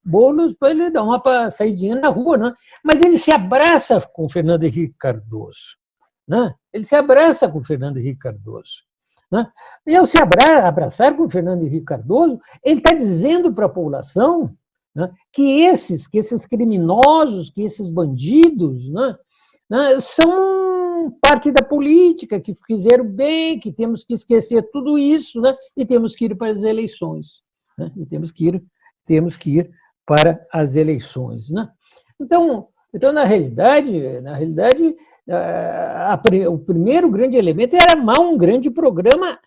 Speaker 1: Boulos, ele dá uma saidinha na rua, mas ele se abraça com Fernando Henrique Cardoso. Ele se abraça com Fernando Henrique Cardoso. E ao se abraçar com o Fernando Henrique Cardoso, ele está dizendo para a população que esses criminosos, que esses bandidos são parte da política, que fizeram bem, que temos que esquecer tudo isso e temos que ir para as eleições. E temos que ir para as eleições. Então, na realidade, o primeiro grande elemento era armar um grande programa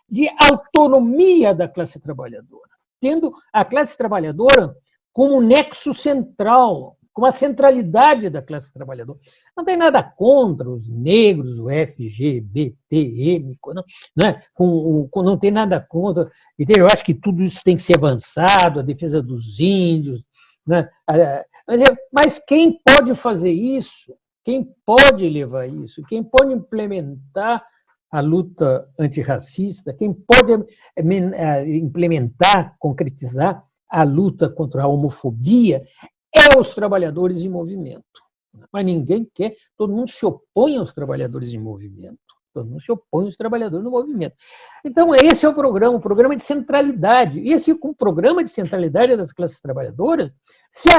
Speaker 1: de autonomia da classe trabalhadora, tendo a classe trabalhadora como nexo central, como a centralidade da classe trabalhadora. Não tem nada contra os negros, o FGBTM, não tem nada contra. Eu acho que tudo isso tem que ser avançado, a defesa dos índios. Mas quem pode fazer isso? Quem pode levar isso? Quem pode implementar a luta antirracista? Quem pode implementar, concretizar a luta contra a homofobia é os trabalhadores em movimento. Mas ninguém quer, todo mundo se opõe aos trabalhadores em movimento. Todo mundo se opõe aos trabalhadores no movimento. Então, esse é o programa de centralidade. E esse programa de centralidade das classes trabalhadoras se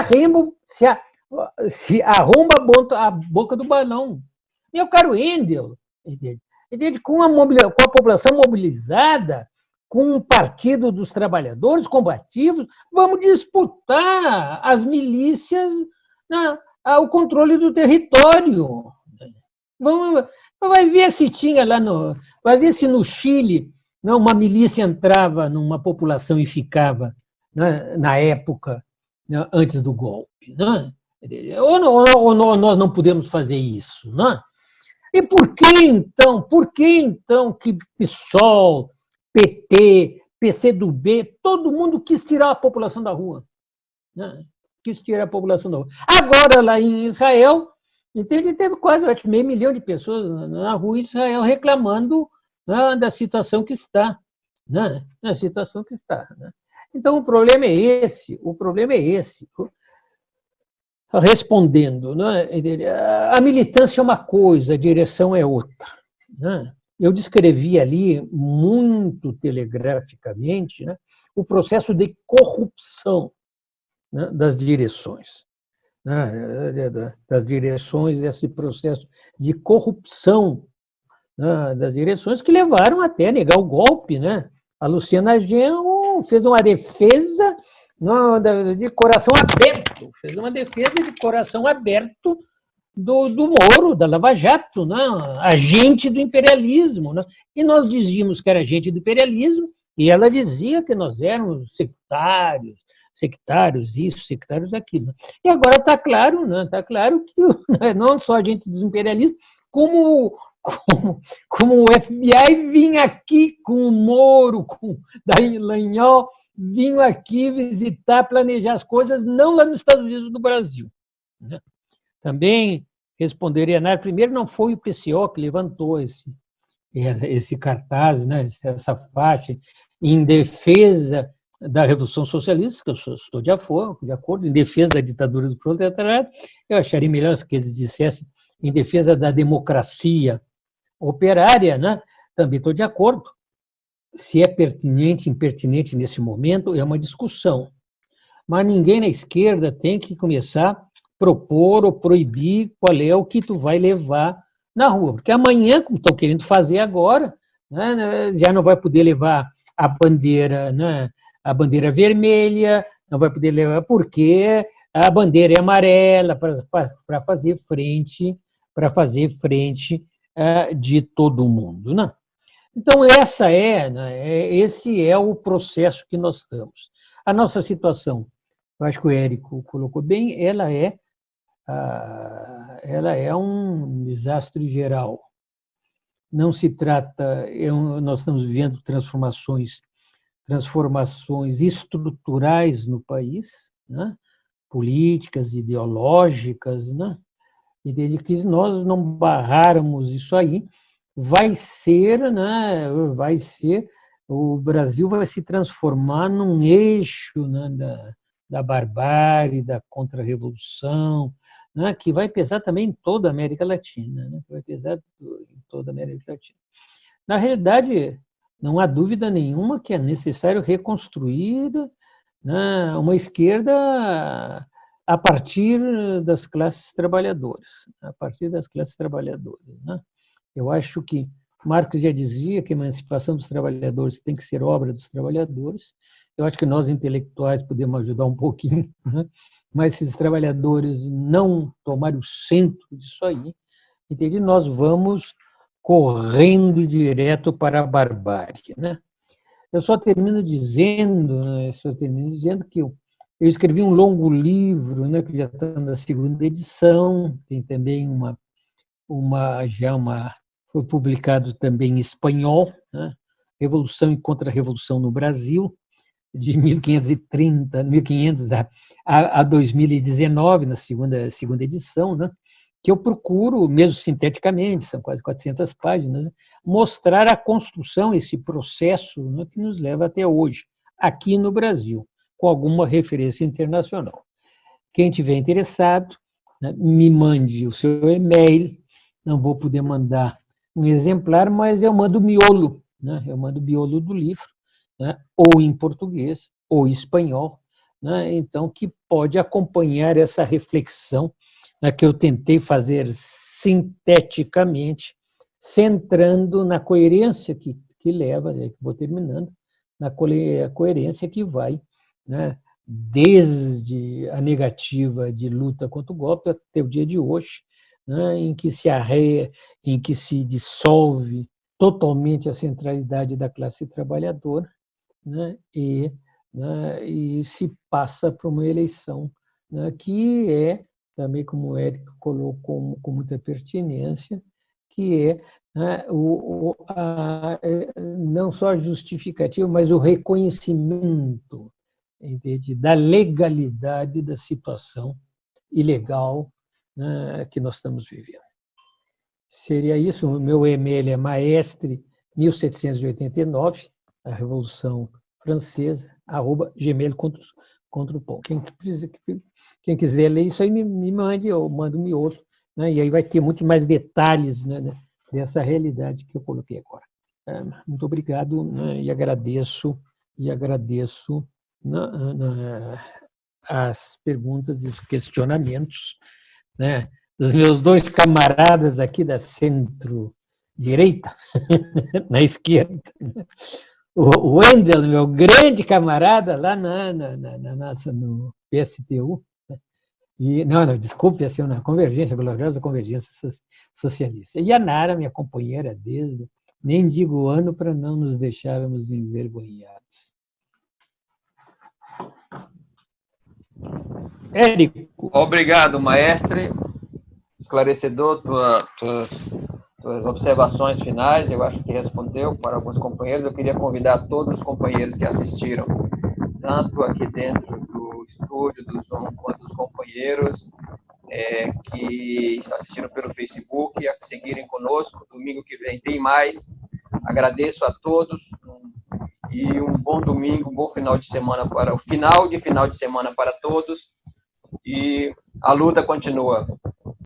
Speaker 1: arromba a boca do balão. Meu caro Endel, com a população mobilizada, com o Partido dos Trabalhadores combativos, vamos disputar as milícias, o controle do território. Vai ver se tinha vai ver se no Chile uma milícia entrava numa população e ficava na época antes do golpe. Ou nós não podemos fazer isso? E por que então que PSOL, PT, PCdoB, todo mundo quis tirar a população da rua? Quis tirar a população da rua. Agora, lá em Israel, teve quase 500 mil de pessoas na rua em Israel reclamando da situação que está. Na situação que está. Então, o problema é esse. Respondendo, a militância é uma coisa, a direção é outra. Eu descrevi ali, muito telegraficamente, o processo de corrupção das direções. Esse processo de corrupção das direções que levaram até a negar o golpe. A Luciana Genro fez uma defesa de coração aberto, do Moro, da Lava Jato, agente do imperialismo. E nós dizíamos que era agente do imperialismo, e ela dizia que nós éramos sectários isso, sectários aquilo. E agora está claro, que não só agente do imperialismo, como o FBI vinha aqui com o Moro, com Dallagnol, vinham aqui visitar, planejar as coisas, não lá nos Estados Unidos, no Brasil. Também responderia, primeiro não foi o PCO que levantou esse cartaz, essa faixa, em defesa da Revolução Socialista, que eu estou de acordo, em defesa da ditadura do proletariado. Eu acharia melhor que eles dissessem em defesa da democracia operária, né? Também estou de acordo. Se é pertinente, impertinente nesse momento, é uma discussão. Mas ninguém na esquerda tem que começar a propor ou proibir qual é o que tu vai levar na rua. Porque amanhã, como estão querendo fazer agora, né, já não vai poder levar a bandeira, né, a bandeira vermelha, não vai poder levar, porque a bandeira é amarela para fazer frente de todo mundo. Né? Então, esse é o processo que nós estamos. A nossa situação, eu acho que o Érico colocou bem, ela é um desastre geral. Não se trata, nós estamos vivendo transformações estruturais no país, né? Políticas, ideológicas, né? E desde que nós não barrarmos isso aí, vai ser, né? O Brasil vai se transformar num eixo, né, da barbárie, da contra-revolução, né, que vai pesar também em toda a América Latina, né, que vai pesar em toda a América Latina. Na realidade, não há dúvida nenhuma que é necessário reconstruir, né, uma esquerda a partir das classes trabalhadoras, né? Eu acho que Marx já dizia que a emancipação dos trabalhadores tem que ser obra dos trabalhadores. Eu acho que nós, intelectuais, podemos ajudar um pouquinho, né? Mas se os trabalhadores não tomarem o centro disso aí, entende? Nós vamos correndo direto para a barbárie, né? Eu só termino dizendo, né, que eu escrevi um longo livro, né, que já está na segunda edição, tem também foi publicado também em espanhol, né, Revolução e Contra-Revolução no Brasil, de 1500 a 2019, na segunda edição, né, que eu procuro, mesmo sinteticamente, são quase 400 páginas, mostrar a construção, esse processo, né, que nos leva até hoje, aqui no Brasil, com alguma referência internacional. Quem tiver interessado, né, me mande o seu e-mail, não vou poder mandar um exemplar, mas eu mando o miolo, né, eu mando o miolo do livro, né, ou em português, ou em espanhol, né, então, que pode acompanhar essa reflexão, né, que eu tentei fazer sinteticamente, centrando na coerência que leva, que vou terminando, na coerência que vai, né, desde a negativa de luta contra o golpe até o dia de hoje, né, em que se dissolve totalmente a centralidade da classe trabalhadora, né, e se passa para uma eleição, né, que é, também como o Érico colocou com muita pertinência, que é, né, não só a justificativa, mas o reconhecimento, entende, da legalidade da situação ilegal, né, que nós estamos vivendo. Seria isso. O meu e-mail é maestre1789, a Revolução Francesa, @gmail.com. Quem quiser ler isso aí, me mande, eu mando-me outro, né? E aí vai ter muito mais detalhes, né, dessa realidade que eu coloquei agora. Muito obrigado, né, e agradeço as perguntas e os questionamentos, né, dos meus dois camaradas aqui da centro-direita, na esquerda. O Wendel, meu grande camarada, lá no PSTU. Desculpe, assim, na Convergência, gloriosa Convergência Socialista. E a Nara, minha companheira desde, nem digo o ano para não nos deixarmos envergonhados. Érico.
Speaker 2: Obrigado, maestre. Esclarecedor tuas observações finais, eu acho que respondeu para alguns companheiros. Eu queria convidar todos os companheiros que assistiram, tanto aqui dentro do estúdio, do Zoom, quanto os companheiros que assistiram pelo Facebook, a seguirem conosco. Domingo que vem tem mais. Agradeço a todos e um bom domingo, um bom final de semana para o final de semana para todos, e a luta continua.